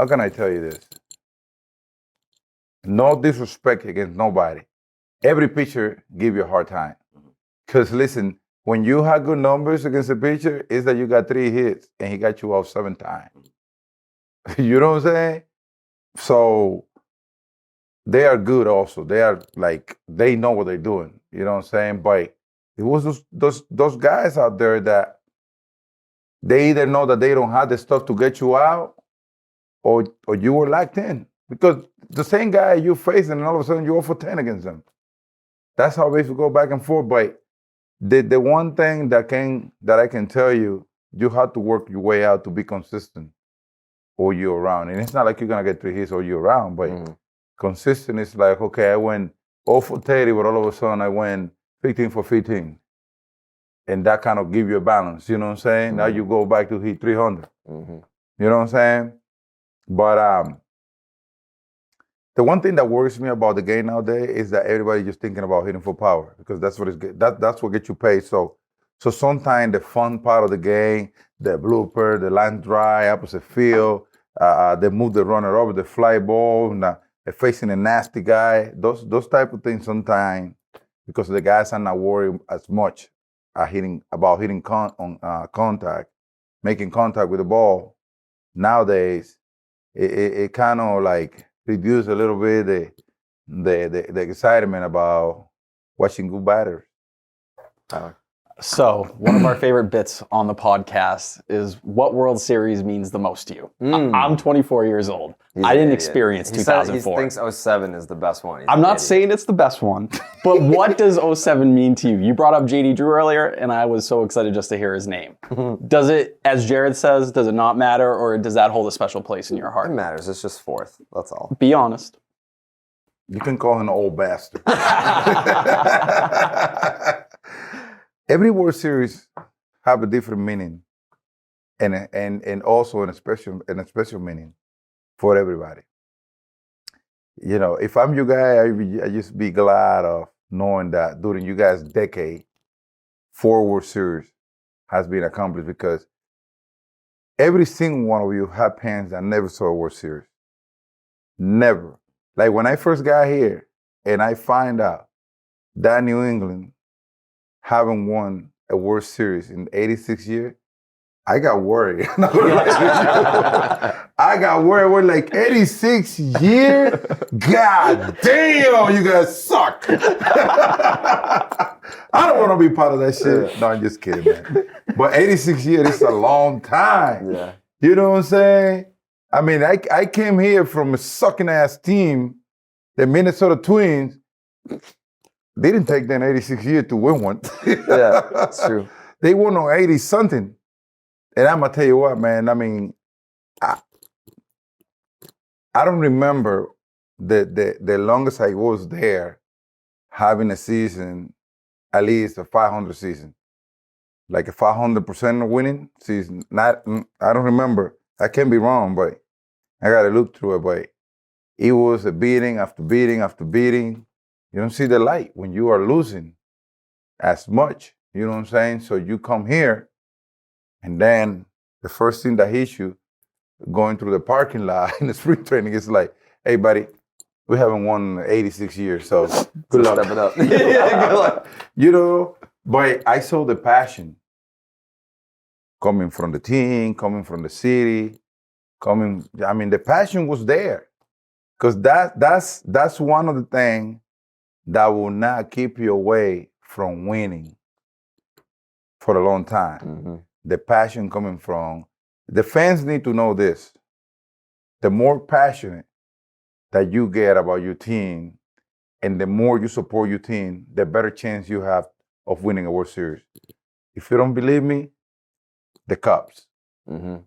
can I tell you this? No disrespect against nobody. Every pitcher give you a hard time. Because listen, when you have good numbers against a pitcher, it's that you got 3 hits and he got you out 7 times. You know what I'm saying? So they are good also. They are like, they know what they're doing. You know what I'm saying? But it was those guys out there that they either know that they don't have the stuff to get you out or you were locked in. Because the same guy you facing and all of a sudden you're 0 for 10 against them. That's how basically go back and forth. But the one thing that I can tell you, you have to work your way out to be consistent all year round. And it's not like you're gonna get 3 hits all year round, but consistent is like, okay, I went 0 for 30, but all of a sudden I went 15 for 15. And that kind of give you a balance, you know what I'm saying? Now you go back to hit 300. You know what I'm saying? But the one thing that worries me about the game nowadays is that everybody just thinking about hitting for power because that's what that's what gets you paid. So sometimes the fun part of the game, the blooper, the line drive, opposite field, they move the runner over, the fly ball, they're facing a nasty guy. Those type of things sometimes because the guys are not worried as much about hitting contact, making contact with the ball. Nowadays, it kind of like reduce a little bit the excitement about watching good batters. So one of our favorite bits on the podcast is what World Series means the most to you. I'm 24 years old. I didn't experience 2004. He thinks 07 is the best one. I'm not saying it's the best one, but what does 07 mean to you? You brought up JD Drew earlier, and I was so excited just to hear his name. Does it, as Jared says, does it not matter, or does that hold a special place in your heart? It matters. It's just 4th. That's all. Be honest. You can call him an old bastard. Every World Series have a different meaning, and also a special meaning for everybody. You know, if I'm your guy, I just be glad of knowing that during you guys' decade, 4 World Series has been accomplished because every single one of you have parents that never saw a World Series. Never. Like when I first got here and I find out that New England haven't won a World Series in 86 years, I got worried. I got worried. We're like 86 years? God damn, you guys suck. I don't want to be part of that shit. No, I'm just kidding, man. But 86 years is a long time. Yeah. You know what I'm saying? I mean, I came here from a sucking ass team, the Minnesota Twins. They didn't take them 86 years to win one. Yeah, that's true. They won on 80 something. And I'm gonna tell you what, man. I mean, I don't remember the longest I was there having a season, at least a 500 season, like a 500% winning season. I don't remember. I can be wrong, but I gotta look through it. But it was a beating after beating after beating. You don't see the light when you are losing as much. You know what I'm saying? So you come here, and then the first thing that hits you going through the parking lot in the spring training is like, hey, buddy, we haven't won 86 years, so good luck. Step it up. Yeah, good luck. You know, but I saw the passion coming from the team, coming from the city, the passion was there. Because that's one of the things that will not keep you away from winning for a long time. Mm-hmm. The passion coming from the fans need to know this. The more passionate that you get about your team and the more you support your team, the better chance you have of winning a World Series. If you don't believe me, the Cubs. Mm-hmm.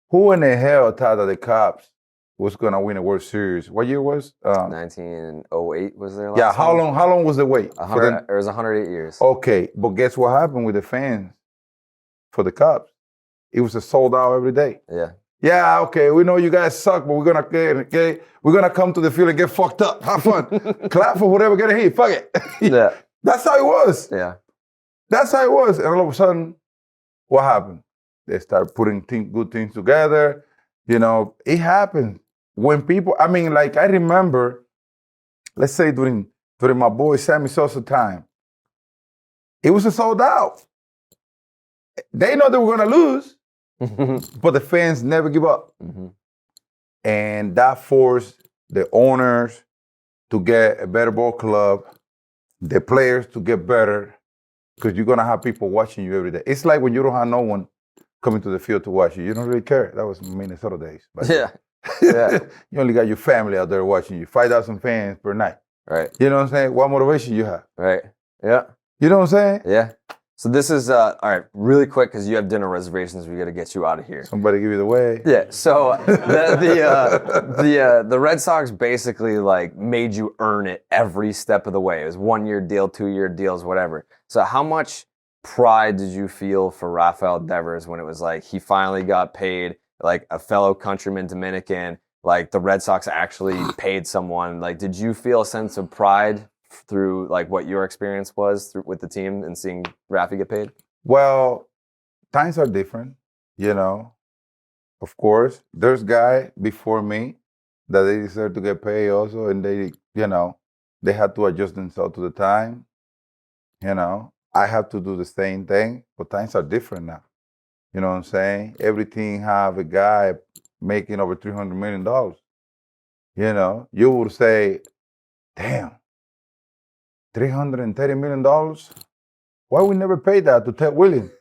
Who in the hell thought that the Cubs was going to win a World Series? What year was? 1908 was their last Yeah, how long was the wait? It was 108 years. Okay, but guess what happened with the fans for the Cubs? It was a sold out every day. Yeah. Yeah, okay, we know you guys suck, but we're gonna come to the field and get fucked up. Have fun. Clap for whatever, get a hit. Fuck it. Yeah. That's how it was. Yeah. That's how it was. And all of a sudden, what happened? They start putting good things together. You know, it happens. When people, I remember, let's say during my boy Sammy Sosa time, it was a sold out. They know they were going to lose, but the fans never give up. Mm-hmm. And that forced the owners to get a better ball club, the players to get better, because you're going to have people watching you every day. It's like when you don't have no one coming to the field to watch you. You don't really care. That was Minnesota days. Yeah. Yeah. You only got your family out there watching you. 5,000 fans per night. Right. You know what I'm saying? What motivation you have? Right. Yeah. You know what I'm saying? Yeah. So this is, all right, really quick, because you have dinner reservations. We got to get you out of here. Somebody give you the way. Yeah. So the Red Sox basically like made you earn it every step of the way. It was 1-year deal, 2-year deals, whatever. So how much pride did you feel for Rafael Devers when it was like he finally got paid, like a fellow countryman Dominican, like the Red Sox actually paid someone? Like, did you feel a sense of pride through like what your experience was with the team and seeing Rafi get paid? Well, times are different, you know. Of course, there's guy before me that they deserve to get paid also, and they, you know, they had to adjust themselves to the time. You know, I have to do the same thing, but times are different now. You know what I'm saying? Every team have a guy making over $300 million. You know, you would say, damn, $330 million? Why we never paid that to Ted Williams?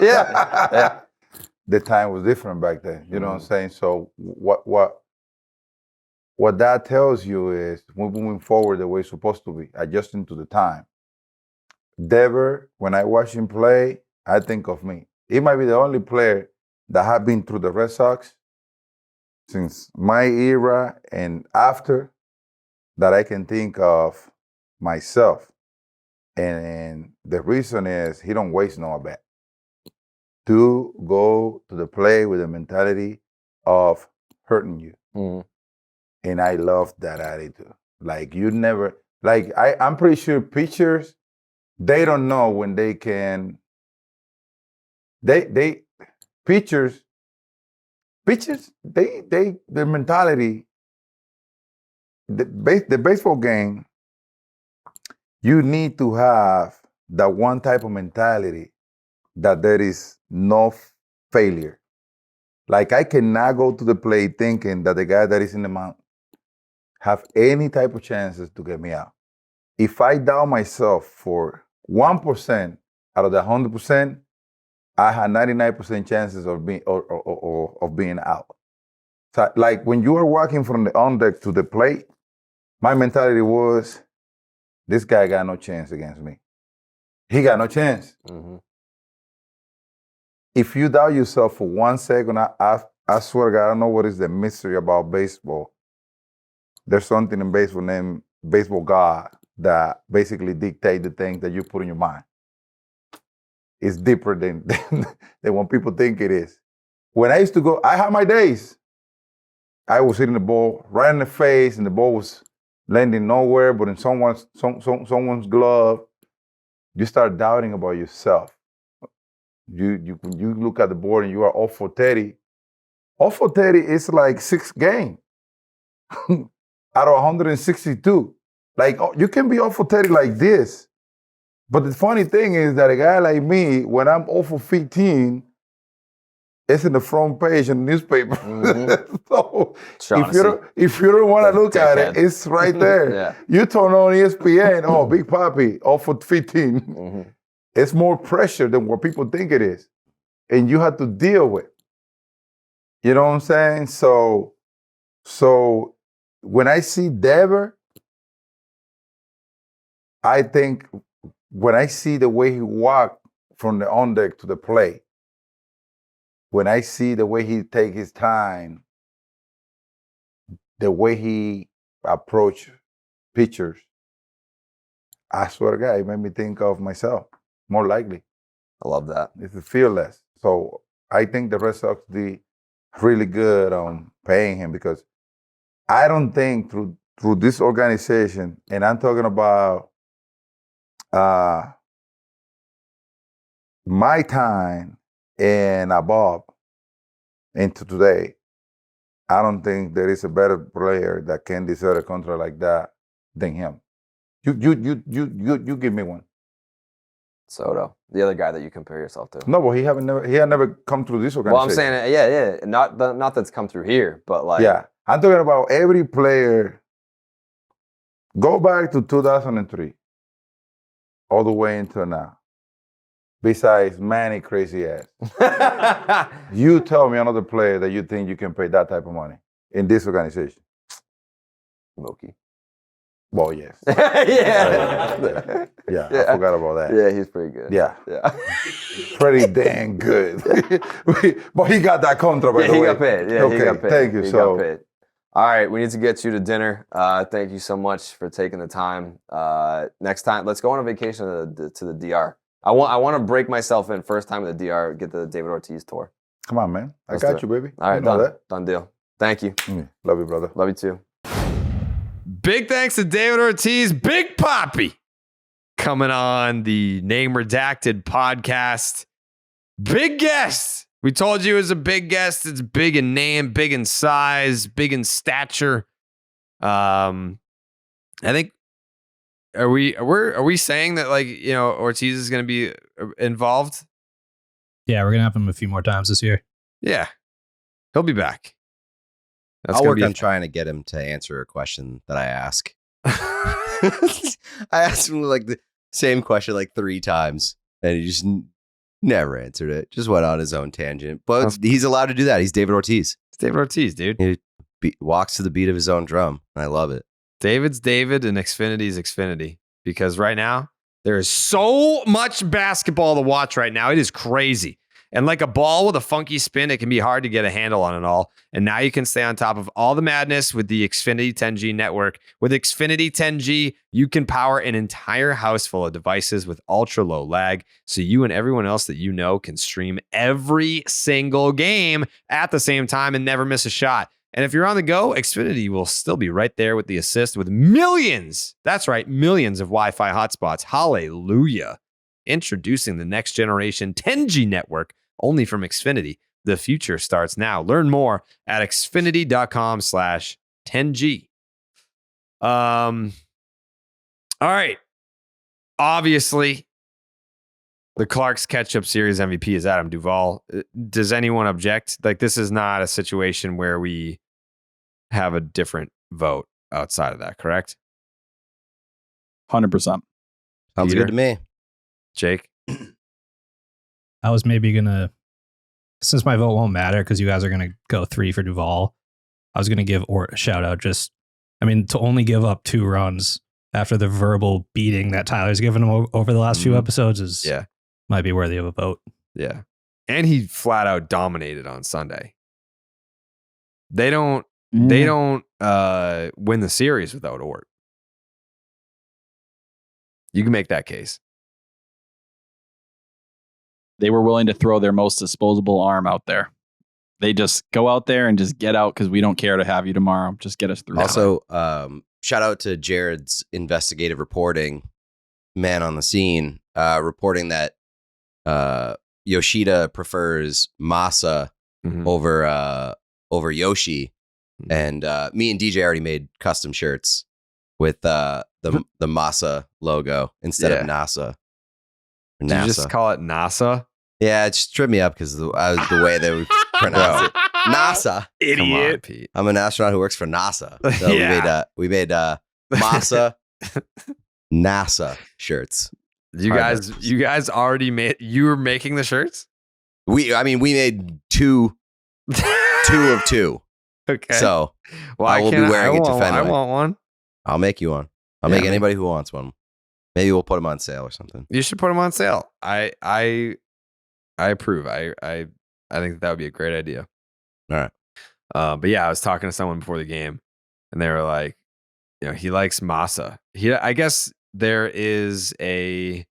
Yeah. The time was different back then. You know what I'm saying? So what that tells you is we're moving forward the way it's supposed to be, adjusting to the time. Dever, when I watch him play, I think of me. He might be the only player that have been through the Red Sox since my era and after that I can think of myself. And the reason is he don't waste no bet. To go to the play with the mentality of hurting you. Mm-hmm. And I love that attitude. Like you never, like I'm pretty sure pitchers, they don't know when they can, pitchers, their mentality, the baseball game, you need to have that one type of mentality that there is no failure. Like I cannot go to the plate thinking that the guy that is in the mound have any type of chances to get me out. If I doubt myself for 1% out of the 100%, I had 99% chances of being out. So, like when you are walking from the on deck to the plate, my mentality was, this guy got no chance against me. He got no chance. Mm-hmm. If you doubt yourself for 1 second, I swear to God, I don't know what is the mystery about baseball. There's something in baseball named baseball God that basically dictate the things that you put in your mind. It's deeper than what people think it is. When I used to go, I had my days. I was hitting the ball right in the face, and the ball was landing nowhere, but in someone's glove. You start doubting about yourself. You when you look at the board and you are 0 for 30. 0 for 30 is like 6 games out of 162. Like, you can be 0 for 30 like this. But the funny thing is that a guy like me, when I'm 0 for 15, it's in the front page in the newspaper. Mm-hmm. So if you don't want to look at it, it's right there. Yeah. You turn on ESPN, oh, Big Papi, 0 for 15. Mm-hmm. It's more pressure than what people think it is. And you have to deal with. You know what I'm saying? So when I see Dever, I think when I see the way he walked from the on deck to the plate, when I see the way he take his time, the way he approach pitchers, I swear to God, it made me think of myself, more likely. I love that. It's fearless. So I think the Red Sox did really good on paying him, because I don't think through this organization, and I'm talking about my time and above into today, I don't think there is a better player that can deserve a contract like that than him. You give me one. Soto, the other guy that you compare yourself to. No, but he had never come through this organization. Well, I'm saying, yeah, not that's come through here, but like, yeah, I'm talking about every player. Go back to 2003, all the way until now. Besides Manny crazy ass, you tell me another player that you think you can pay that type of money in this organization. Mookie. Well, yes. Yeah, I forgot about that. Yeah, he's pretty good. Yeah. Pretty dang good. But he got that contract, by the way. He got paid. Yeah, okay, he got paid. Thank you. He got paid. All right, we need to get you to dinner. Thank you so much for taking the time. Next time, let's go on a vacation to the DR. I want to break myself in first time at the DR, get the David Ortiz tour. Come on, man. I got you, baby. All right, done deal. Thank you. Love you, brother. Love you too. Big thanks to David Ortiz, Big Papi, coming on the Name Redacted podcast. Big guest. We told you it was a big guest. It's big in name, big in size, big in stature. I think are we saying that, like, you know, Ortiz is going to be involved? Yeah, we're going to have him a few more times this year. Yeah. He'll be back. I'll work on trying to get him to answer a question that I ask. I asked him like the same question like 3 times, and he just never answered it. Just went on his own tangent. But he's allowed to do that. He's David Ortiz. It's David Ortiz, dude. He walks to the beat of his own drum. I love it. David's David and Xfinity's Xfinity. Because right now, there is so much basketball to watch right now. It is crazy. And like a ball with a funky spin, it can be hard to get a handle on it all. And now you can stay on top of all the madness with the Xfinity 10G network. With Xfinity 10G, you can power an entire house full of devices with ultra low lag, so you and everyone else that you know can stream every single game at the same time and never miss a shot. And if you're on the go, Xfinity will still be right there with the assist with millions. That's right, millions of Wi-Fi hotspots. Hallelujah. Introducing the next generation 10G network only from Xfinity. The future starts now. Learn more at xfinity.com/10G. All right. Obviously, the Klark's Ketchup Series MVP is Adam Duvall. Does anyone object? Like, this is not a situation where we have a different vote outside of that, correct? 100%. Sounds Peter? good to me. Jake? I was maybe going to, since my vote won't matter because you guys are going to go 3 for Duvall, I was going to give Ort a shout out. To only give up 2 runs after the verbal beating that Tyler's given him over the last few episodes might be worthy of a vote. Yeah. And he flat out dominated on Sunday. They don't win the series without Ort. You can make that case. They were willing to throw their most disposable arm out there. They just go out there and just get out because we don't care to have you tomorrow. Just get us through. Also, shout out to Jared's investigative reporting, man on the scene, reporting that Yoshida prefers Masa over Yoshi. And me and DJ already made custom shirts with the Masa logo instead of NASA. Did you just call it NASA? Yeah, it just tripped me up because the way they would pronounce it. NASA. Idiot. On, Pete. I'm an astronaut who works for NASA. So we made Masa NASA shirts. You guys already made, you were making the shirts? We made two of two. Okay. So I will be wearing it to Fenway. I want one. I'll make you one. I'll make anybody who wants one. Maybe we'll put them on sale or something. You should put them on sale. I approve. I think that would be a great idea. All right. But yeah, I was talking to someone before the game, and they were like, he likes Masa. I guess there is a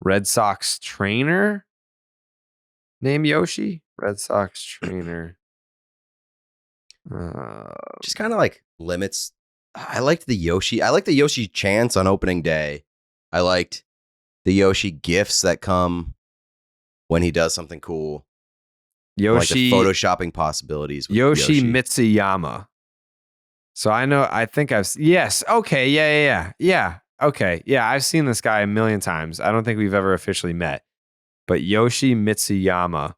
Red Sox trainer named Yoshi. Red Sox trainer. Just kind of like limits. I liked the Yoshi. I like the Yoshi chants on opening day. I liked the Yoshi gifts that come when he does something cool. Yoshi, like the photoshopping possibilities. With Yoshi Mitsuyama. So I think yes. Okay. Yeah. Okay. Yeah. I've seen this guy a million times. I don't think we've ever officially met, but Yoshi Mitsuyama,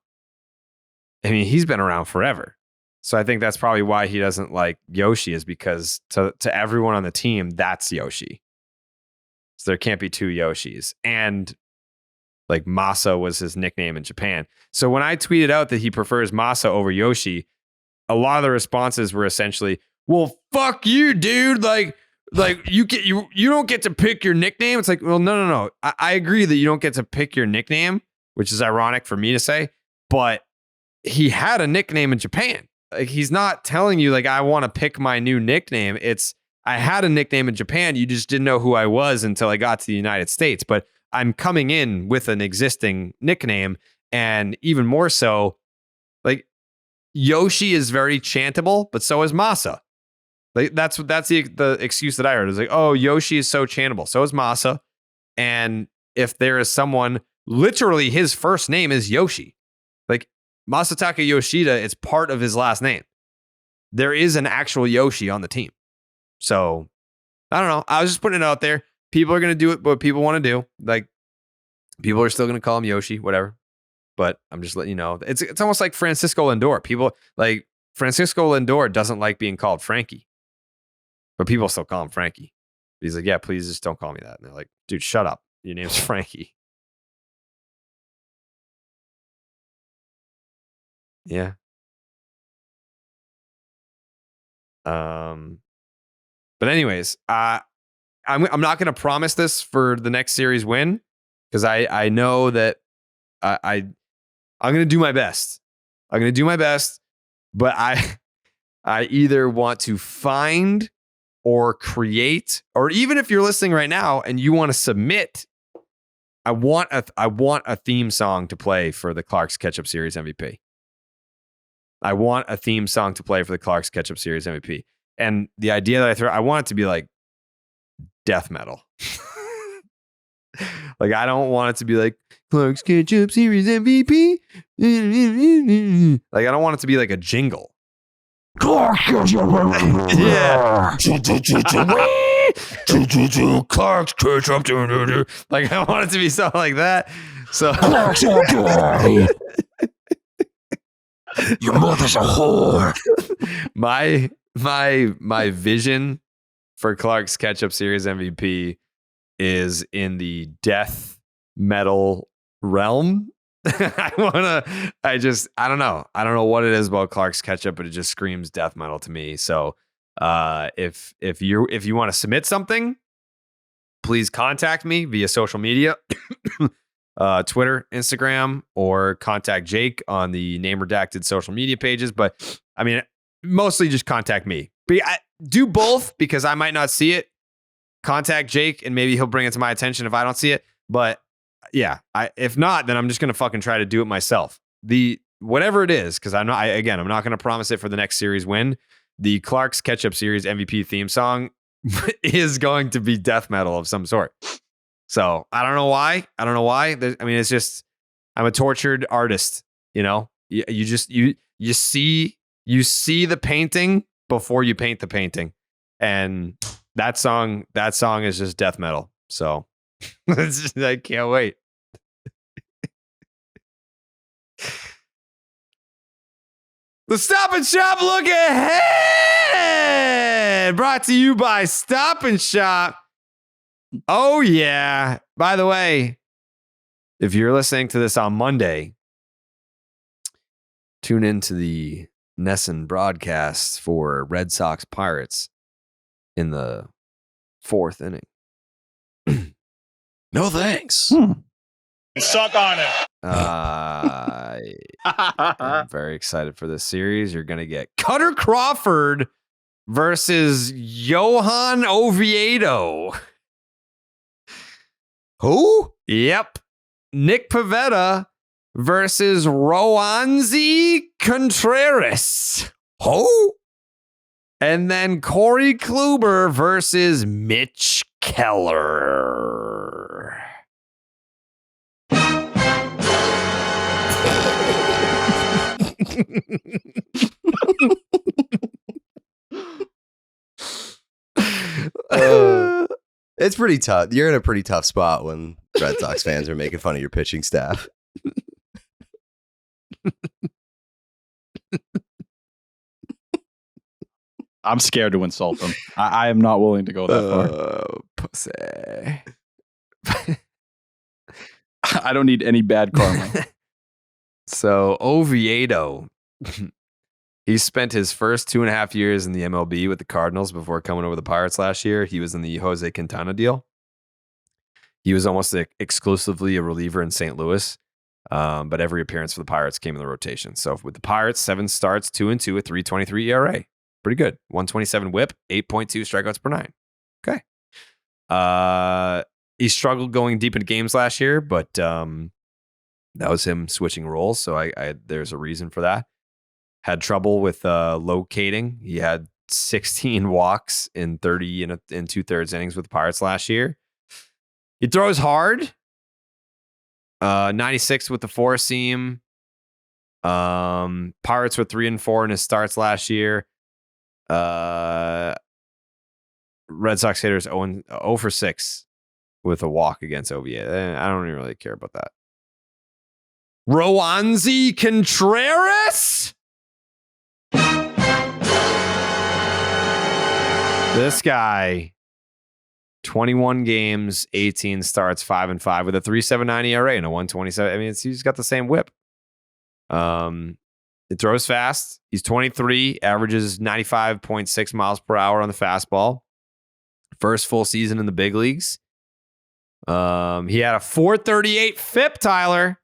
I mean, he's been around forever. So I think that's probably why he doesn't like Yoshi, is because to everyone on the team, that's Yoshi. So there can't be two Yoshis. And like Masa was his nickname in Japan. So when I tweeted out that he prefers Masa over Yoshi, a lot of the responses were essentially, well, fuck you, dude. Like you don't get to pick your nickname. It's like, well, no. I agree that you don't get to pick your nickname, which is ironic for me to say, but he had a nickname in Japan. Like, he's not telling you, like, I want to pick my new nickname. It's, I had a nickname in Japan. You just didn't know who I was until I got to the United States. But I'm coming in with an existing nickname. And even more so, like, Yoshi is very chantable, but so is Masa. Like, that's the excuse that I heard. It's like, oh, Yoshi is so chantable. So is Masa. And if there is someone, literally his first name is Yoshi. Like, Masataka Yoshida, it's part of his last name. There is an actual Yoshi on the team. So, I don't know. I was just putting it out there. People are going to do what people want to do. Like, people are still going to call him Yoshi, whatever. But I'm just letting you know. It's almost like Francisco Lindor. People, like, Francisco Lindor doesn't like being called Frankie. But people still call him Frankie. He's like, yeah, please just don't call me that. And they're like, dude, shut up. Your name's Frankie. Yeah. But anyways, I'm not going to promise this for the next series win, because I know that I'm going to do my best. I'm going to do my best, but I either want to find or create, or even if you're listening right now and you want to submit, I want a theme song to play for the Klark's Ketchup Series MVP. I want a theme song to play for the Klark's Ketchup Series MVP. And the idea that I want it to be like death metal. Like, I don't want it to be like Klark's Ketchup Series MVP. Like, I don't want it to be like a jingle. Yeah. Klark's Ketchup. Like, I want it to be something like that. So your mother's a whore. My vision for Klark's Ketchup Series MVP is in the death metal realm. I don't know. I don't know what it is about Klark's Ketchup, but it just screams death metal to me. So if you want to submit something, please contact me via social media, Twitter, Instagram, or contact Jake on the Name Redacted social media pages. But I mean, mostly just contact me. But do both because I might not see it. Contact Jake and maybe he'll bring it to my attention if I don't see it. But yeah, if not, then I'm just gonna fucking try to do it myself. Whatever it is, because I'm not going to promise it for the next series win. The Klark's Ketchup series MVP theme song is going to be death metal of some sort. So I don't know why. It's just, I'm a tortured artist. You know, you see the painting before you paint the painting, and that song is just death metal. So I can't wait. The Stop and Shop look ahead, brought to you by Stop and Shop. Oh, yeah. By the way, if you're listening to this on Monday, tune into the Nesson broadcast for Red Sox Pirates in the 4th inning. No thanks. Suck on it. I'm very excited for this series. You're going to get Cutter Crawford versus Johan Oviedo. Who? Yep. Nick Pivetta versus Roansy Contreras. Who? And then Corey Kluber versus Mitch Keller. It's pretty tough. You're in a pretty tough spot when Red Sox fans are making fun of your pitching staff. I'm scared to insult them. I am not willing to go that far. Pussy. I don't need any bad karma. So Oviedo, he spent his first 2.5 years in the MLB with the Cardinals before coming over the Pirates last year. He was in the Jose Quintana deal. He was almost exclusively a reliever in St. Louis, but every appearance for the Pirates came in the rotation. So with the Pirates, 7 starts, 2-2, a 3.23 ERA. Pretty good. 127 whip, 8.2 strikeouts per 9. Okay. He struggled going deep into games last year, but that was him switching roles. So I there's a reason for that. Had trouble with locating. He had 16 walks in 30 and 2/3 innings with the Pirates last year. He throws hard. 96 with the 4-seam. Pirates were 3-4 in his starts last year. Red Sox hitters 0 for 6 with a walk against Oviedo. I don't even really care about that. Roansy Contreras. This guy, 21 games, 18 starts, 5-5 with a 3.79 ERA and a 1.27. I mean, he's got the same whip. It throws fast. He's 23, averages 95.6 miles per hour on the fastball. First full season in the big leagues. He had a 4.38 FIP, Tyler.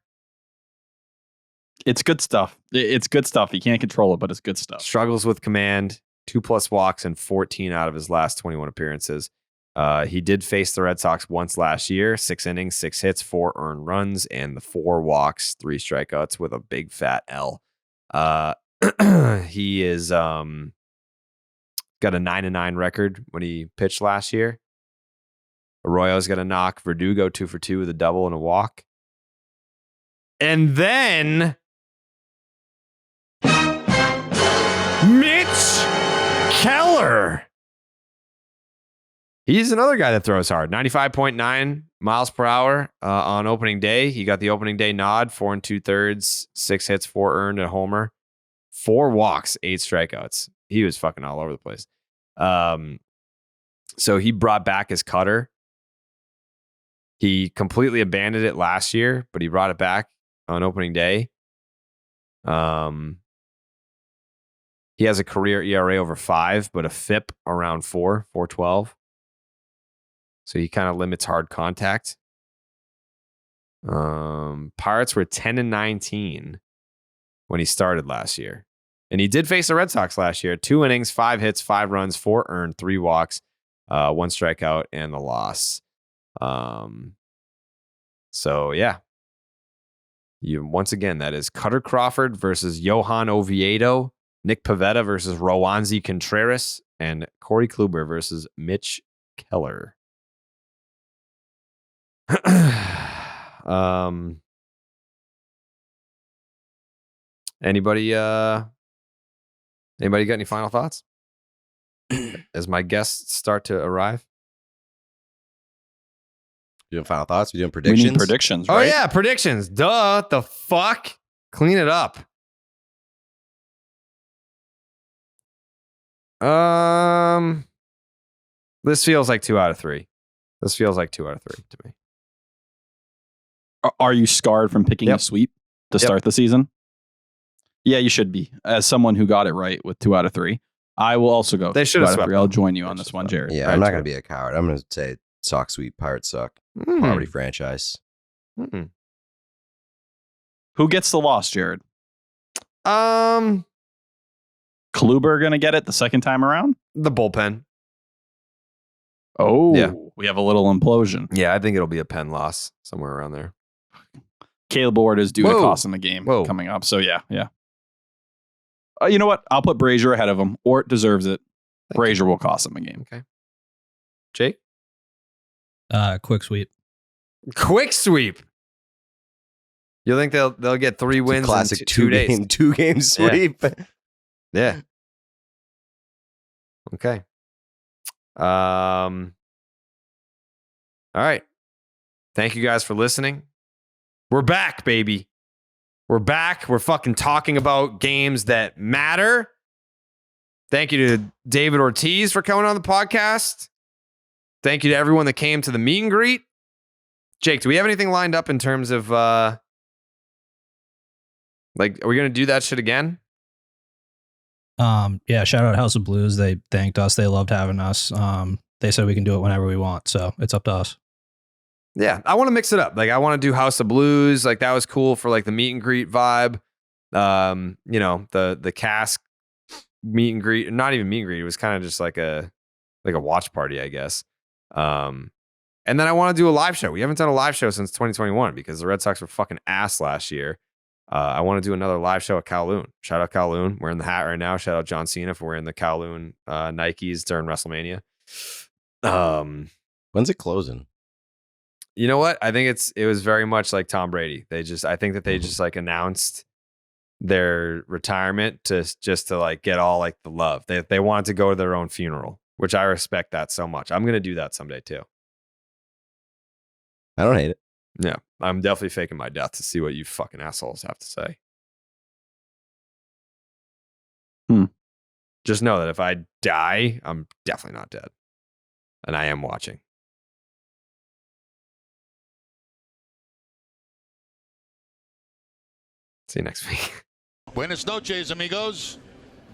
It's good stuff. It's good stuff. He can't control it, but it's good stuff. Struggles with command. 2+ walks in 14 out of his last 21 appearances. He did face the Red Sox once last year. 6 innings, 6 hits, 4 earned runs, and the 4 walks, 3 strikeouts with a big fat L. He is got a 9-9 record when he pitched last year. Arroyo's got a knock. Verdugo 2 for 2 with a double and a walk. And then Mitch Keller. He's another guy that throws hard. 95.9 miles per hour on opening day. He got the opening day nod. 4 2/3, 6 hits, 4 earned, a homer, 4 walks, 8 strikeouts. He was fucking all over the place. So he brought back his cutter. He completely abandoned it last year, but he brought it back on opening day. He has a career ERA over 5, but a FIP around 4.12. So he kind of limits hard contact. Pirates were 10-19 when he started last year. And he did face the Red Sox last year. 2 innings, 5 hits, 5 runs, 4 earned, 3 walks, 1 strikeout, and the loss. So, yeah. Once again, that is Cutter Crawford versus Johan Oviedo, Nick Pivetta versus Roansy Contreras, and Corey Kluber versus Mitch Keller. Anybody got any final thoughts as my guests start to arrive? You doing final thoughts? We doing predictions? We need predictions, right? Oh yeah, predictions. Duh, the fuck? Clean it up. This feels like 2 out of 3. This feels like 2 out of 3 to me. Are you scarred from picking a sweep to start the season? Yeah, you should be. As someone who got it right with 2 out of 3, I will also go. They should have swept. I'll join you on this one, Jared. Yeah, I'm not going to be a coward. I'm going to say Sox sweep, Pirates suck. Poverty franchise. Who gets the loss, Jared? Kluber going to get it the second time around? The bullpen. Oh, yeah. We have a little implosion. Yeah, I think it'll be a pen loss somewhere around there. Caleb Ward is due to cost him a game coming up. So, yeah. You know what? I'll put Brazier ahead of him. Ort deserves it. Brazier will cost him a game. Okay. Jake? Quick sweep. Quick sweep. You think they'll get 3 wins classic in 2 days? 2-game sweep. Yeah. Okay. All right. Thank you guys for listening. We're back, baby. We're back. We're fucking talking about games that matter. Thank you to David Ortiz for coming on the podcast. Thank you to everyone that came to the meet and greet. Jake, do we have anything lined up in terms of are we going to do that shit again? Yeah, shout out House of Blues. They thanked us. They loved having us. They said we can do it whenever we want, so it's up to us. Yeah, I want to mix it up. I want to do House of Blues. That was cool for the meet and greet vibe. The cask meet and greet, not even meet and greet. It was kind of just like a watch party, I guess. And then I want to do a live show. We haven't done a live show since 2021 because the Red Sox were fucking ass last year. I want to do another live show at Kowloon. Shout out Kowloon. We're in the hat right now. Shout out John Cena for wearing the Kowloon Nikes during WrestleMania. When's it closing? You know what? I think it was very much like Tom Brady. I think that they just announced their retirement to get all the love. They wanted to go to their own funeral, which I respect that so much. I'm going to do that someday too. I don't hate it. Yeah, I'm definitely faking my death to see what you fucking assholes have to say. Just know that if I die, I'm definitely not dead. And I am watching. See you next week. Buenas noches, amigos.